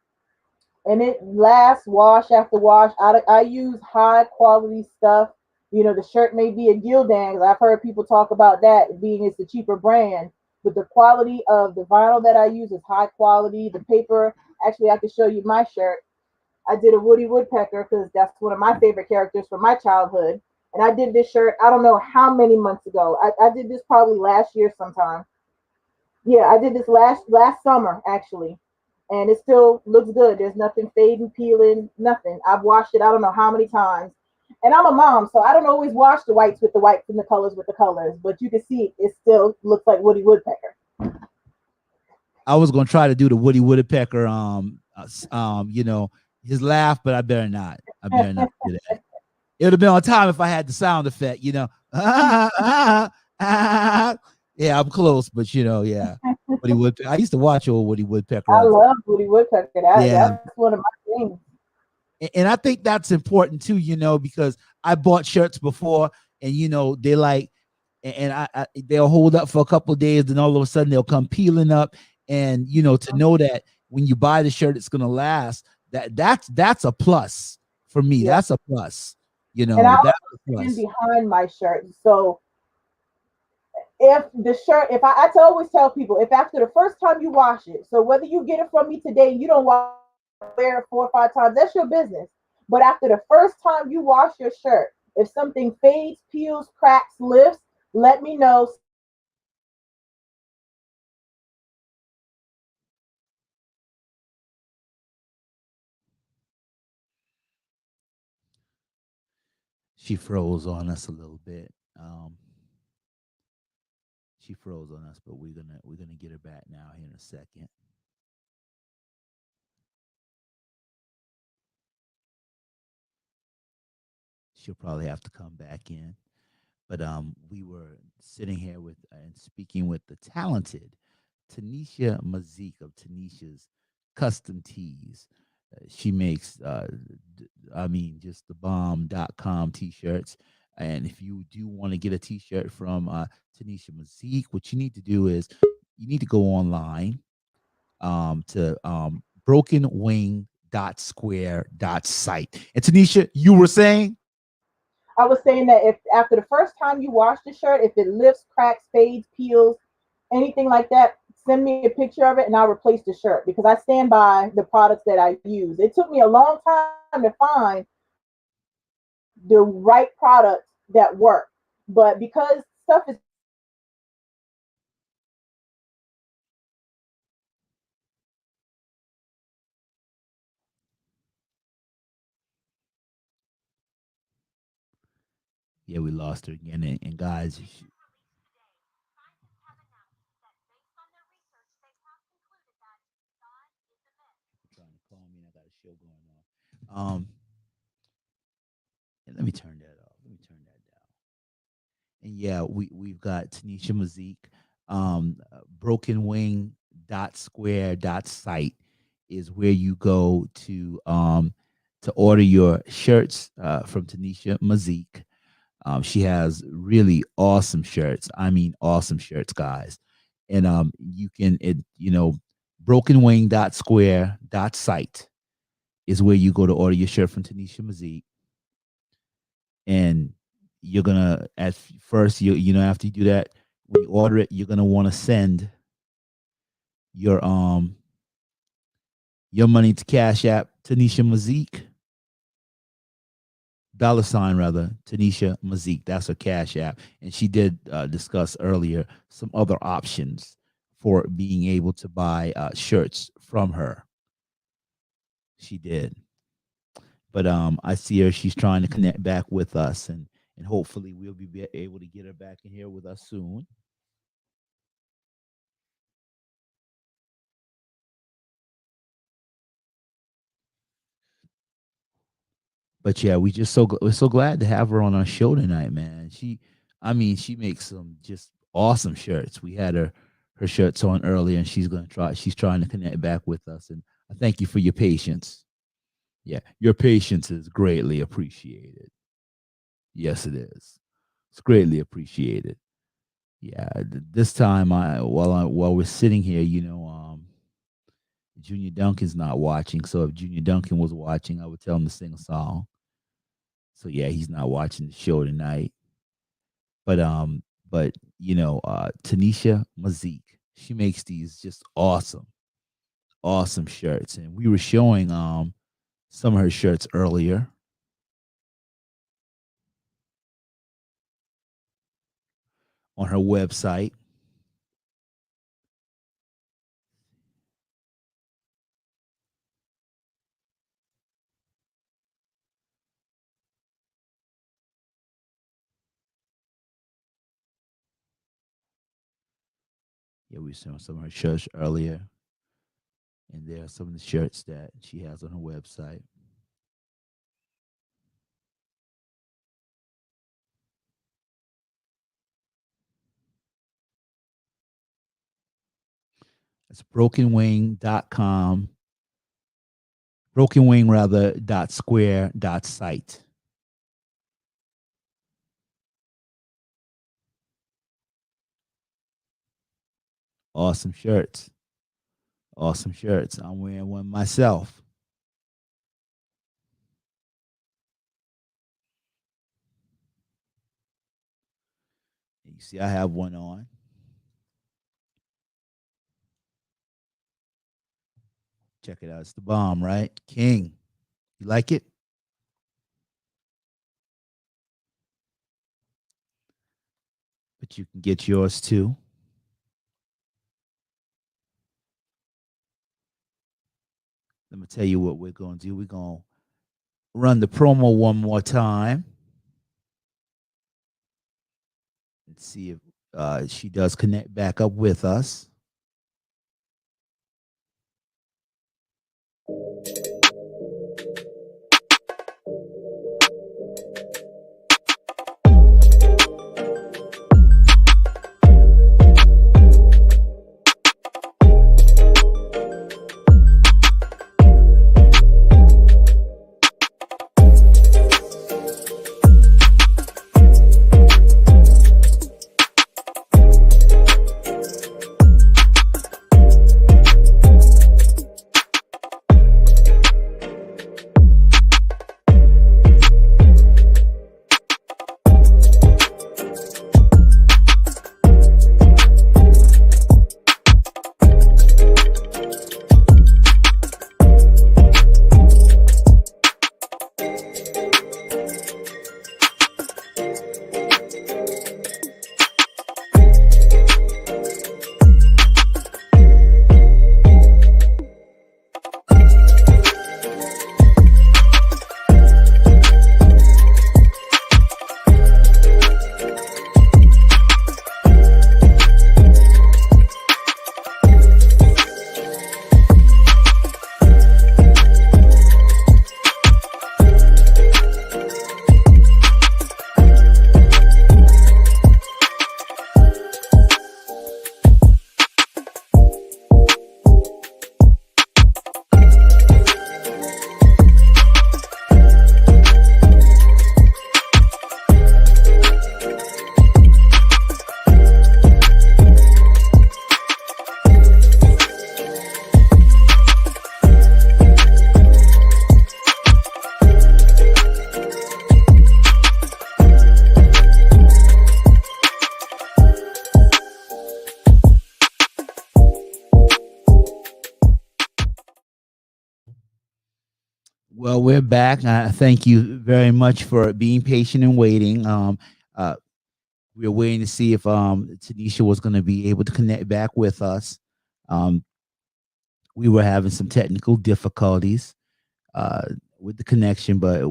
And it lasts wash after wash. I use high quality stuff. The shirt may be a Gildan. I've heard people talk about that being it's the cheaper brand, but the quality of the vinyl that I use is high quality. The paper, actually, I can show you my shirt. I did a Woody Woodpecker because that's one of my favorite characters from my childhood. And I did this shirt, I don't know how many months ago. I did this probably last year sometime. Yeah, I did this last summer actually. and it still looks good. There's nothing fading, peeling, nothing. I've washed it I don't know how many times. And I'm a mom, so I don't always wash the whites with the whites and the colors with the colors, but you can see it still looks like Woody Woodpecker. I was gonna try to do the Woody Woodpecker, his laugh, but I better not. I better not do that. It would have been on time if I had the sound effect. Yeah, I'm close, but yeah. Woody Woodpecker. I used to watch old Woody Woodpecker I on. love Woody Woodpecker. Yeah, That's one of my things. and I think that's important too, because I bought shirts before, and they like, and they'll hold up for a couple of days, then all of a sudden they'll come peeling up, and to know that when you buy the shirt, it's gonna last. That's a plus for me. Yeah. That's a plus. And I That's also a stand plus. behind my shirt. So if I always tell people, if after the first time you wash it, so whether you get it from me today, you don't wear it 4 or 5 times, that's your business. But after the first time you wash your shirt, if something fades, peels, cracks, lifts, let me know. Send me a picture of it, and I'll replace the shirt. Because I don't want you to wear it and then have it fade and peel and crack and everything. She froze on us a little bit. Um, she froze on us, but we're gonna get her back now here in a second. She'll probably have to come back in. But we were sitting here with and speaking with the talented Tanisha Mazyck of Tanisha's Custom Tees. She makes, just the bomb.com t-shirts. And if you do want to get a t-shirt from Tanisha Mazyck, what you need to do is you need to go online to brokenwing.square.site. And Tanisha, you were saying? I was saying that if after the first time you wash the shirt, if it lifts, cracks, fades, peels, anything like that, send me a picture of it and I'll replace the shirt because I stand by the products that I use. It took me a long time to find the right products that work. But because stuff is fading and peeling and cracking and lifting, I just use the ones that work. Yeah, we lost her again. And guys, trying to call me and I got a show going on. And let me turn that off. Let me turn that down. And yeah, we've got Tanisha Mazyck. Brokenwing.square.site is where you go to order your shirts from Tanisha Mazyck. She has really awesome shirts. I mean, awesome shirts, guys. And you can brokenwing.square.site is where you go to order your shirt from Tanisha Mazyck. And you're gonna at first after you do that, when you order it, you're gonna want to send your your money to Cash App Tanisha Mazyck, $ rather, Tanisha Mazyck. That's her Cash App, and she did discuss earlier some other options for being able to buy shirts from her. She did, but I see her. She's trying to connect back with us, and hopefully we'll be able to get her back in here with us soon. But yeah, we're so glad to have her on our show tonight, man. She makes some just awesome shirts. We had her shirts on earlier, and she's trying to connect back with us. And I thank you for your patience. Yeah, your patience is greatly appreciated. Yes, it is. It's greatly appreciated. Yeah, this time while we're sitting here, Junior Duncan's not watching. So if Junior Duncan was watching, I would tell him to sing a song. So yeah, he's not watching the show tonight. But Tanisha Mazyck, she makes these just awesome, awesome shirts. And we were showing some of her shirts earlier on her website. Yeah, we saw some of her shirts earlier, and there are some of the shirts that she has on her website. It's brokenwing.com, brokenwing rather dot square dot site. Awesome shirts. Awesome shirts. I'm wearing one myself. You see, I have one on. Check it out. It's the bomb, right? King. You like it? But you can get yours too. Let me tell you what we're going to do. We're going to run the promo one more time and see if she does connect back up with us. Well, we're back. Thank you very much for being patient and waiting. Uh, we were waiting to see if Tanisha was going to be able to connect back with us. Um, we were having some technical difficulties with the connection, but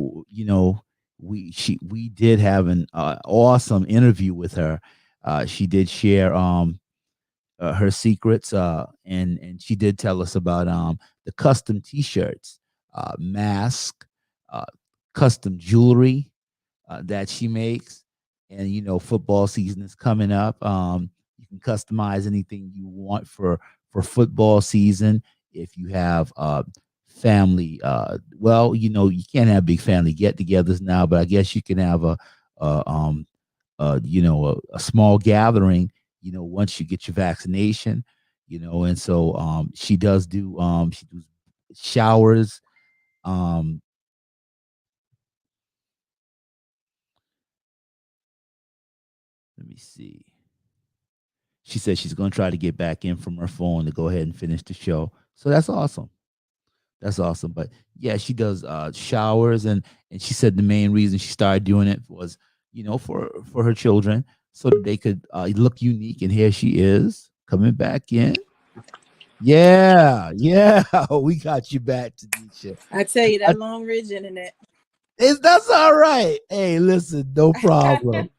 we did have an awesome interview with her. She did share her secrets, and she did tell us about the custom T-shirts, mask, uh, custom jewelry that she makes. And football season is coming up. You can customize anything you want for football season. If you have family, well, you can't have big family get-togethers now, but I guess you can have a a small gathering, once you get your vaccination, and so she does do she does showers. Um, Let me see. She said she's going to try to get back in from her phone to go ahead and finish the show. So that's awesome. That's awesome. But yeah, she does showers, and she said the main reason she started doing it was, for her children, so that they could look unique. And here she is coming back in. Yeah, yeah, we got you back, Tanisha. I tell you, that Long Ridge internet. That's all right. Hey, listen, no problem.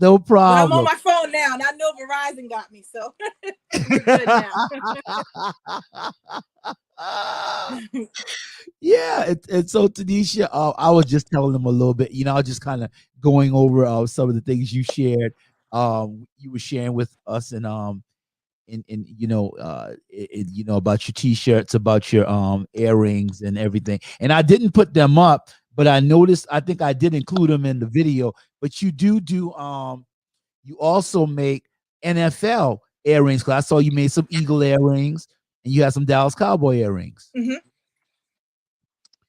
No But I'm on problem. my phone now, and I know Verizon got me, so we're good now. Yeah, and so Tanisha, I was just telling them a little bit. I was just kind of going over some of the things you shared. You were sharing with us, and about your t-shirts, about your earrings and everything. And I didn't put them up, but I noticed. I think I did include them in the video. But you also make NFL earrings. Cause I saw you made some Eagle earrings, and you had some Dallas Cowboy earrings. Mm-hmm.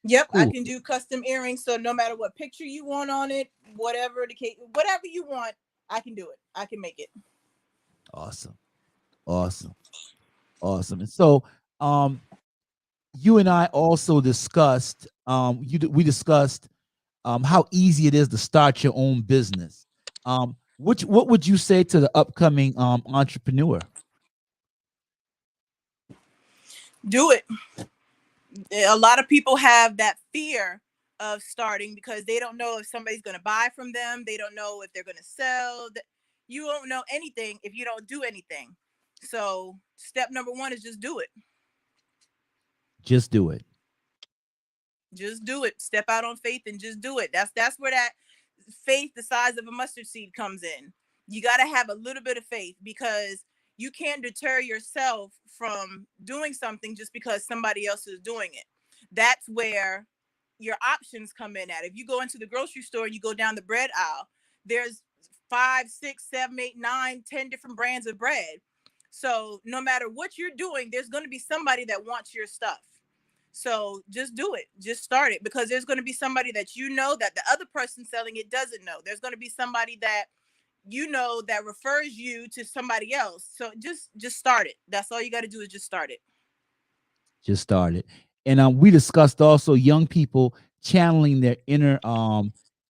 Yep, I Cool. can do custom earrings. So no matter what picture you want on it, whatever the case, whatever you want, I can do it. I can make it. Awesome. Awesome. Awesome. And so, you and I also discussed, we discussed how easy it is to start your own business. What would you say to the upcoming entrepreneur? Do it. A lot of people have that fear of starting because they don't know if somebody's going to buy from them. They don't know if they're going to sell. You won't know anything if you don't do anything. So step number one is just do it. Just do it. Just do it. Step out on faith and just do it. That's where that faith the size of a mustard seed comes in. You got to have a little bit of faith because you can't deter yourself from doing something just because somebody else is doing it. That's where your options come in at. If you go into the grocery store and you go down the bread aisle, there's 5, 6, 7, 8, 9, 10 different brands of bread. So no matter what you're doing, there's going to be somebody that wants your stuff. So just do it. Just start it because there's going to be somebody that you know that the other person selling it doesn't know. There's going to be somebody that you know that refers you to somebody else. So just start it. That's all you got to do is just start it. Just start it. And we discussed also young people channeling their inner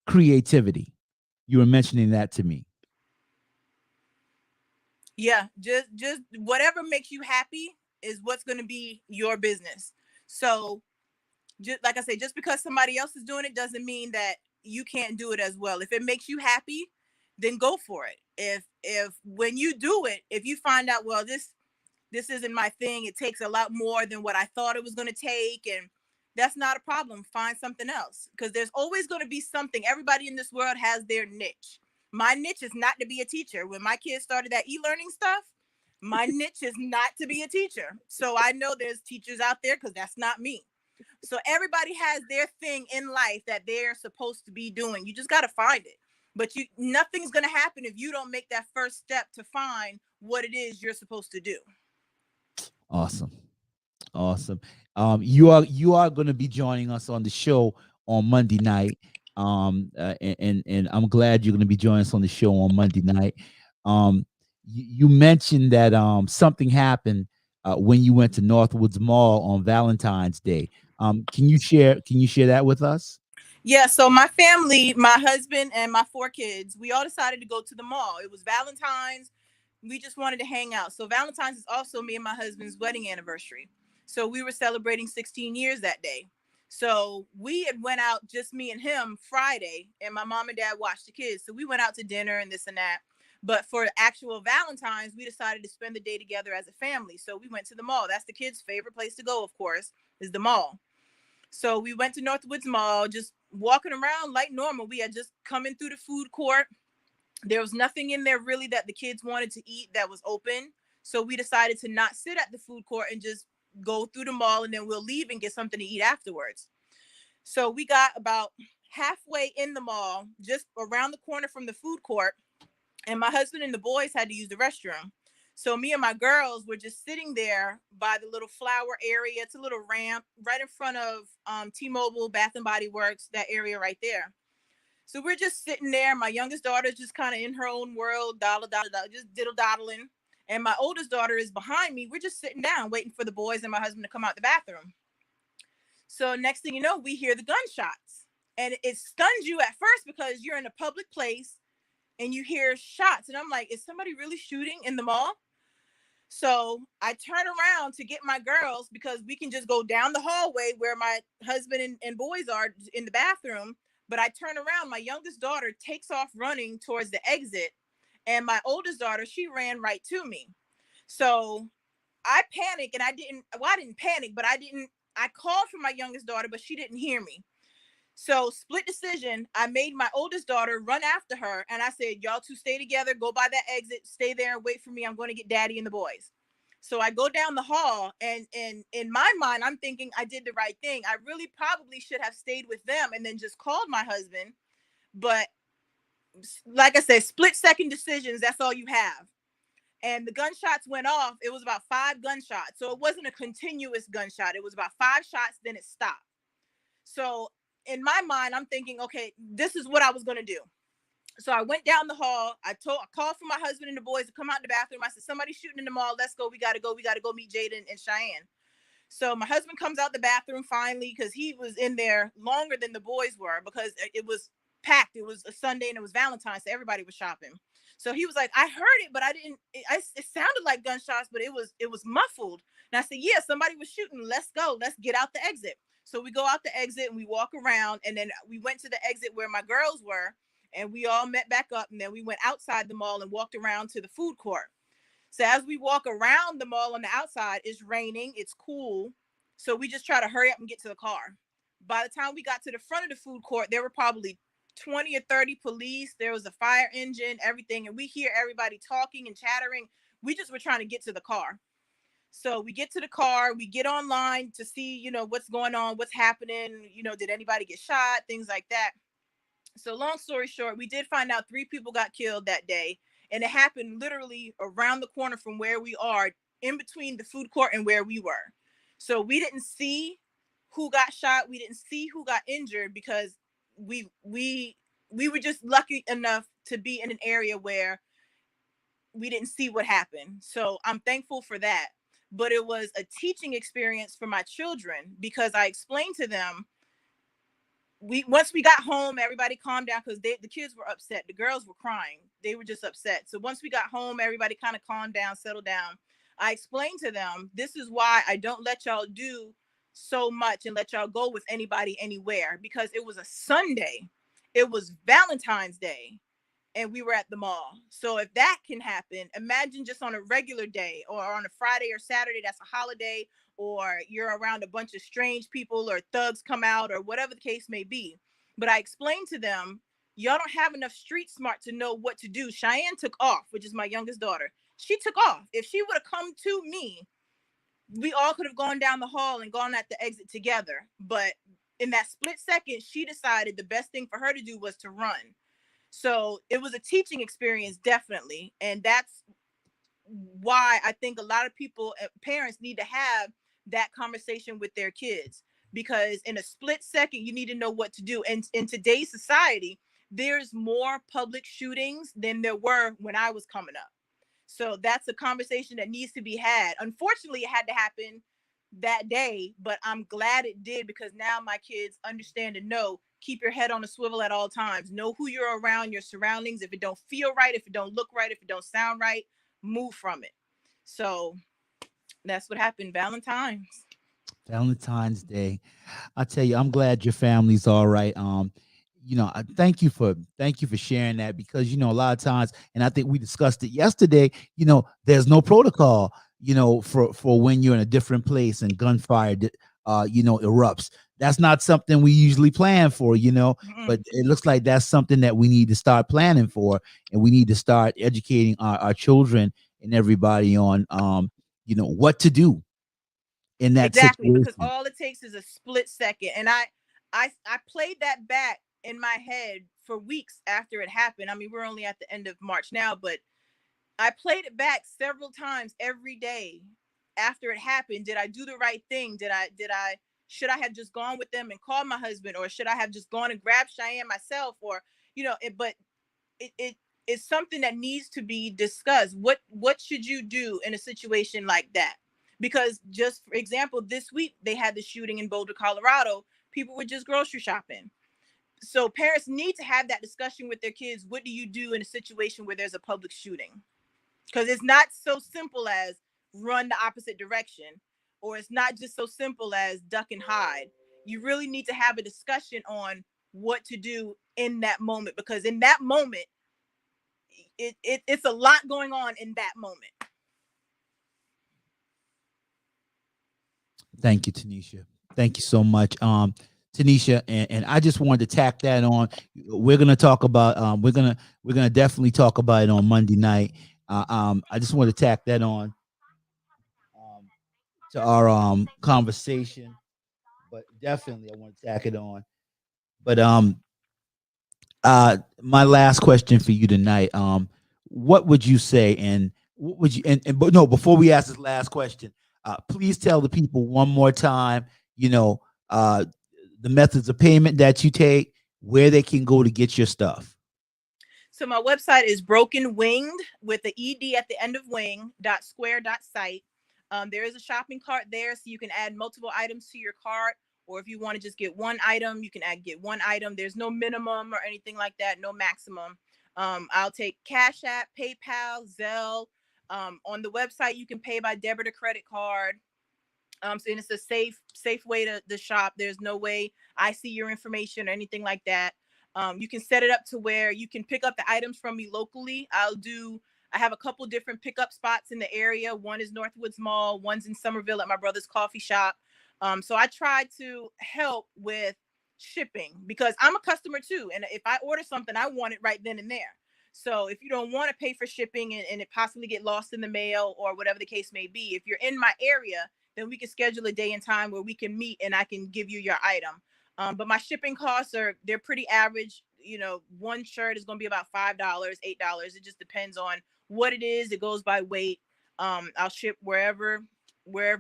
creativity. You were mentioning that to me. Yeah, just whatever makes you happy is what's going to be your business. So just like I say, just because somebody else is doing it doesn't mean that you can't do it as well. If it makes you happy, then go for it. If when you do it, if you find out, well, this isn't my thing, it takes a lot more than what I thought it was going to take, and that's not a problem. Find something else because there's always going to be something. Everybody in this world has their niche. My niche is not to be a teacher. When my kids started that e-learning stuff, my niche is not to be a teacher. So I know there's teachers out there because that's not me. So everybody has their thing in life that they're supposed to be doing. You just got to find it. But nothing's going to happen if you don't make that first step to find what it is you're supposed to do. Awesome. Awesome. You are going to be joining us on the show on Monday night. And I'm glad you're going to be joining us on the show on Monday night. You mentioned that something happened when you went to Northwoods Mall on Valentine's Day. Can you share that with us? Yeah, so my family, my husband and my 4 kids, we all decided to go to the mall. It was Valentine's. We just wanted to hang out. So Valentine's is also me and my husband's wedding anniversary. So we were celebrating 16 years that day. So we had went out, just me and him, Friday, and my mom and dad watched the kids. So we went out to dinner and this and that. But for actual Valentine's, we decided to spend the day together as a family. So we went to the mall. That's the kids' favorite place to go, of course, is the mall. So we went to Northwoods Mall, just walking around like normal. We had just come in through the food court. There was nothing in there really that the kids wanted to eat that was open. So we decided to not sit at the food court and just go through the mall and then we'll leave and get something to eat afterwards. So we got about halfway in the mall, just around the corner from the food court, and my husband and the boys had to use the restroom. So me and my girls were just sitting there by the little flower area. It's a little ramp right in front of T-Mobile, Bath and Body Works, that area right there. So we're just sitting there. My youngest daughter is just kind of in her own world, just diddle doddling. And my oldest daughter is behind me. We're just sitting down waiting for the boys and my husband to come out the bathroom. So next thing you know, we hear the gunshots. And it stuns you at first because you're in a public place and you hear shots. And I'm like, is somebody really shooting in the mall? So I turn around to get my girls because we can just go down the hallway where my husband and boys are in the bathroom. But I turn around, my youngest daughter takes off running towards the exit, and my oldest daughter, she ran right to me. So I panicked, and I didn't panic, but I called for my youngest daughter, but she didn't hear me. So split decision, I made my oldest daughter run after her, and I said, y'all two stay together, go by that exit, stay there and wait for me. I'm going to get daddy and the boys. So I go down the hall, and in my mind, I'm thinking I did the right thing. I really probably should have stayed with them and then just called my husband. But like I said, split second decisions, that's all you have. And the gunshots went off. It was about 5 gunshots. So it wasn't a continuous gunshot. It was about 5 shots, then it stopped. So in my mind, I'm thinking, okay, this is what I was going to do. So I went down the hall. I called for my husband and the boys to come out in the bathroom. I said, somebody's shooting in the mall. Let's go. We got to go. We got to go meet Jaden and Cheyenne. So my husband comes out the bathroom finally, because he was in there longer than the boys were, because it was packed. It was a Sunday and it was Valentine's, so everybody was shopping. So he was like, I heard it, but I didn't. It sounded like gunshots, but it was muffled. And I said, yeah, somebody was shooting. Let's go. Let's get out the exit. So we go out the exit and we walk around, and then we went to the exit where my girls were, and we all met back up, and then we went outside the mall and walked around to the food court. So as we walk around the mall on the outside, it's raining, it's cool. So we just try to hurry up and get to the car. By the time we got to the front of the food court, there were probably 20 or 30 police. There was a fire engine, everything. And we hear everybody talking and chattering. We just were trying to get to the car. So we get to the car, we get online to see, what's going on, what's happening, did anybody get shot, things like that. So long story short, we did find out 3 people got killed that day, and it happened literally around the corner from where we are, in between the food court and where we were. So we didn't see who got shot, we didn't see who got injured, because we were just lucky enough to be in an area where we didn't see what happened. So I'm thankful for that. But it was a teaching experience for my children, because I explained to them, once we got home, everybody calmed down, because the kids were upset. The girls were crying. They were just upset. So once we got home, everybody kind of calmed down, settled down. I explained to them, this is why I don't let y'all do so much and let y'all go with anybody anywhere, because it was a Sunday. It was Valentine's Day, and we were at the mall. So if that can happen, imagine just on a regular day, or on a Friday or Saturday, that's a holiday, or you're around a bunch of strange people, or thugs come out, or whatever the case may be. But I explained to them, y'all don't have enough street smart to know what to do. Cheyenne took off, which is my youngest daughter. She took off. If she would have come to me, we all could have gone down the hall and gone at the exit together. But in that split second, she decided the best thing for her to do was to run. So it was a teaching experience, definitely. And that's why I think a lot of people, parents, need to have that conversation with their kids, because in a split second, you need to know what to do. And in today's society, there's more public shootings than there were when I was coming up. So that's a conversation that needs to be had. Unfortunately, it had to happen that day, but I'm glad it did, because now my kids understand and know, keep your head on a swivel at all times. Know who you're around, your surroundings. If it don't feel right, if it don't look right, if it don't sound right, move from it. So that's what happened. Valentine's Day. I tell you, I'm glad your family's all right. I thank you for sharing that, because a lot of times, and I think we discussed it yesterday. There's no protocol. For when you're in a different place and gunfire, erupts. That's not something we usually plan for. Mm-mm. But it looks like that's something that we need to start planning for, and we need to start educating our children and everybody on, what to do in that Exactly, because situation. all it takes is a split second. And I played that back in my head for weeks after it happened. I mean, we're only at the end of March now, but I played it back several times every day after it happened. Did I do the right thing? Should I have just gone with them and called my husband, or should I have just gone and grabbed Cheyenne myself? Or, but it's something that needs to be discussed. What should you do in a situation like that? Because, just for example, this week they had the shooting in Boulder, Colorado. People were just grocery shopping. So parents need to have that discussion with their kids. What do you do in a situation where there's a public shooting? Because it's not so simple as run the opposite direction, or it's not just so simple as duck and hide. You really need to have a discussion on what to do in that moment, because in that moment, it's a lot going on in that moment. Thank you, Tanisha. Thank you so much, Tanisha. And I just wanted to tack that on. We're gonna talk about we're gonna definitely talk about it on Monday night. I just want to tack that on um, to our conversation, but definitely I want to tack it on. But my last question for you tonight, what would you say, and what would you and but no, before we ask this last question, please tell the people one more time, you know, the methods of payment that you take, where they can go to get your stuff. So my website is broken winged with the ed at the end of wing dot square dot site. There is a shopping cart there, so you can add multiple items to your cart, or if you want to just get one item, you can get one item. There's no minimum or anything like that, no maximum. I'll take Cash App, PayPal, Zelle. On the website, you can pay by debit or credit card. So and it's a safe way to shop. There's no way I see your information or anything like that. You can set it up to where you can pick up the items from me locally. I have a couple different pickup spots in the area. One is Northwoods Mall, one's in Somerville at my brother's coffee shop. So I try to help with shipping because I'm a customer too. And if I order something, I want it right then and there. So if you don't want to pay for shipping and it possibly get lost in the mail or whatever the case may be, if you're in my area, then we can schedule a day and time where we can meet and I can give you your item. But my shipping costs they're pretty average. You know, one shirt is going to be about $5, $8. It just depends on what it is. It goes by weight. I'll ship wherever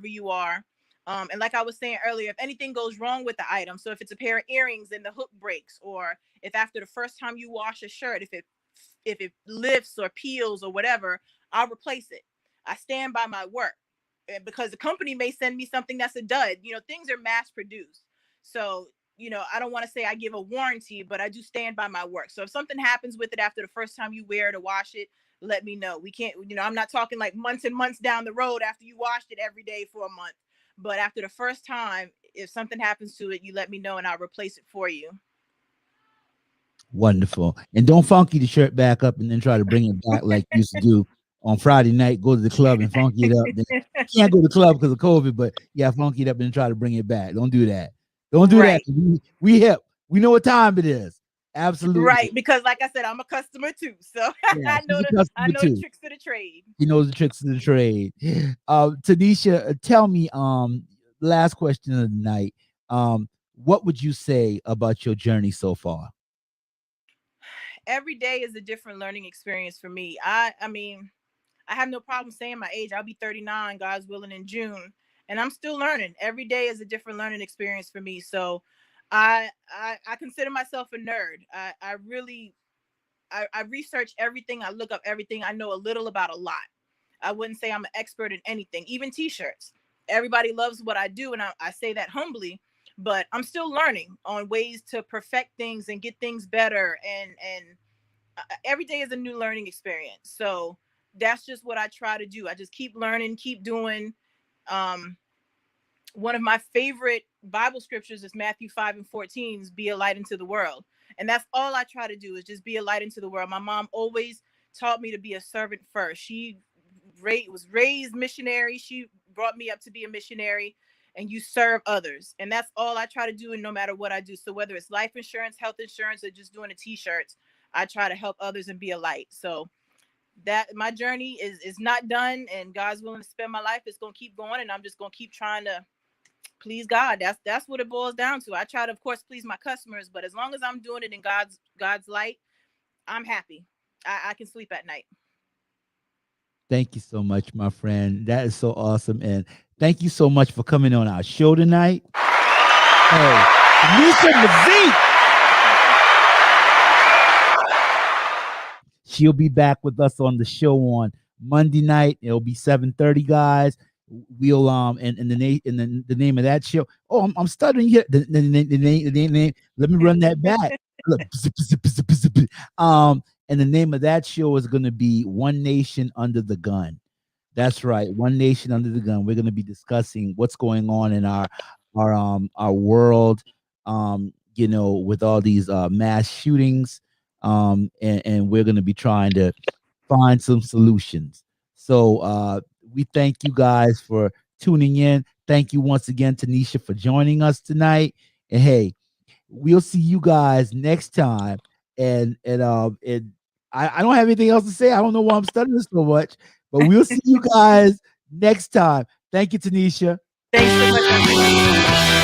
you are. And like I was saying earlier, if anything goes wrong with the item, so if it's a pair of earrings and the hook breaks, or if after the first time you wash a shirt, if it lifts or peels or whatever, I'll replace it. I stand by my work because the company may send me something that's a dud. You know, things are mass produced. So, you know, I don't want to say I give a warranty, but I do stand by my work. So if something happens with it after the first time you wear it or wash it, let me know. We can't, you know, I'm not talking like months and months down the road after you washed it every day for a month. But after the first time, if something happens to it, you let me know and I'll replace it for you. Wonderful. And don't funky the shirt back up and then try to bring it back like you used to do on Friday night. Go to the club and funky it up. Then you can't go to the club because of COVID, but yeah, funky it up and then try to bring it back. Don't do that. Don't do Right. that. We hip. We know what time it is. Absolutely. Right. Because like I said, I'm a customer too. So Yeah, I know the tricks of the trade. He knows the tricks of the trade. Tanisha, tell me, last question of the night. What would you say about your journey so far? Every day is a different learning experience for me. I mean, I have no problem saying my age. I'll be 39, God's willing, in June, and I'm still learning. Every day is a different learning experience for me. So, I consider myself a nerd. I really I research everything. I look up everything. I know a little about a lot. I wouldn't say I'm an expert in anything, even t-shirts. Everybody loves what I do, and I say that humbly. But I'm still learning on ways to perfect things and get things better. And every day is a new learning experience. So that's just what I try to do. I just keep learning, keep doing. Um, One of my favorite Bible scriptures is Matthew 5:14, be a light into the world. And that's all I try to do is just be a light into the world. My mom always taught me to be a servant first. She was raised missionary. She brought me up to be a missionary, and you serve others. And that's all I try to do. And no matter what I do. So whether it's life insurance, health insurance, or just doing the t-shirts, I try to help others and be a light. So that my journey is not done, and God's willing to spend my life. It's going to keep going, and I'm just going to keep trying to please God. That's what it boils down to. I try to, of course, please my customers, but as long as I'm doing it in God's light, I'm happy. I can sleep at night. Thank you so much, my friend. That is so awesome. And thank you so much for coming on our show tonight. Hey, Tanisha Mazyck. She'll be back with us on the show on Monday night. It'll be 7:30, guys. We'll and the name of that show. Oh, I'm stuttering here. The name. Let me run that back. And the name of that show is going to be One Nation Under the Gun. That's right, One Nation Under the Gun. We're going to be discussing what's going on in our world, you know, with all these mass shootings, and we're going to be trying to find some solutions. So we thank you guys for tuning in. Thank you once again, Tanisha, for joining us tonight. And hey, we'll see you guys next time. And I don't have anything else to say. I don't know why I'm stuttering so much, but we'll see you guys next time. Thank you, Tanisha. Thanks so much, everyone.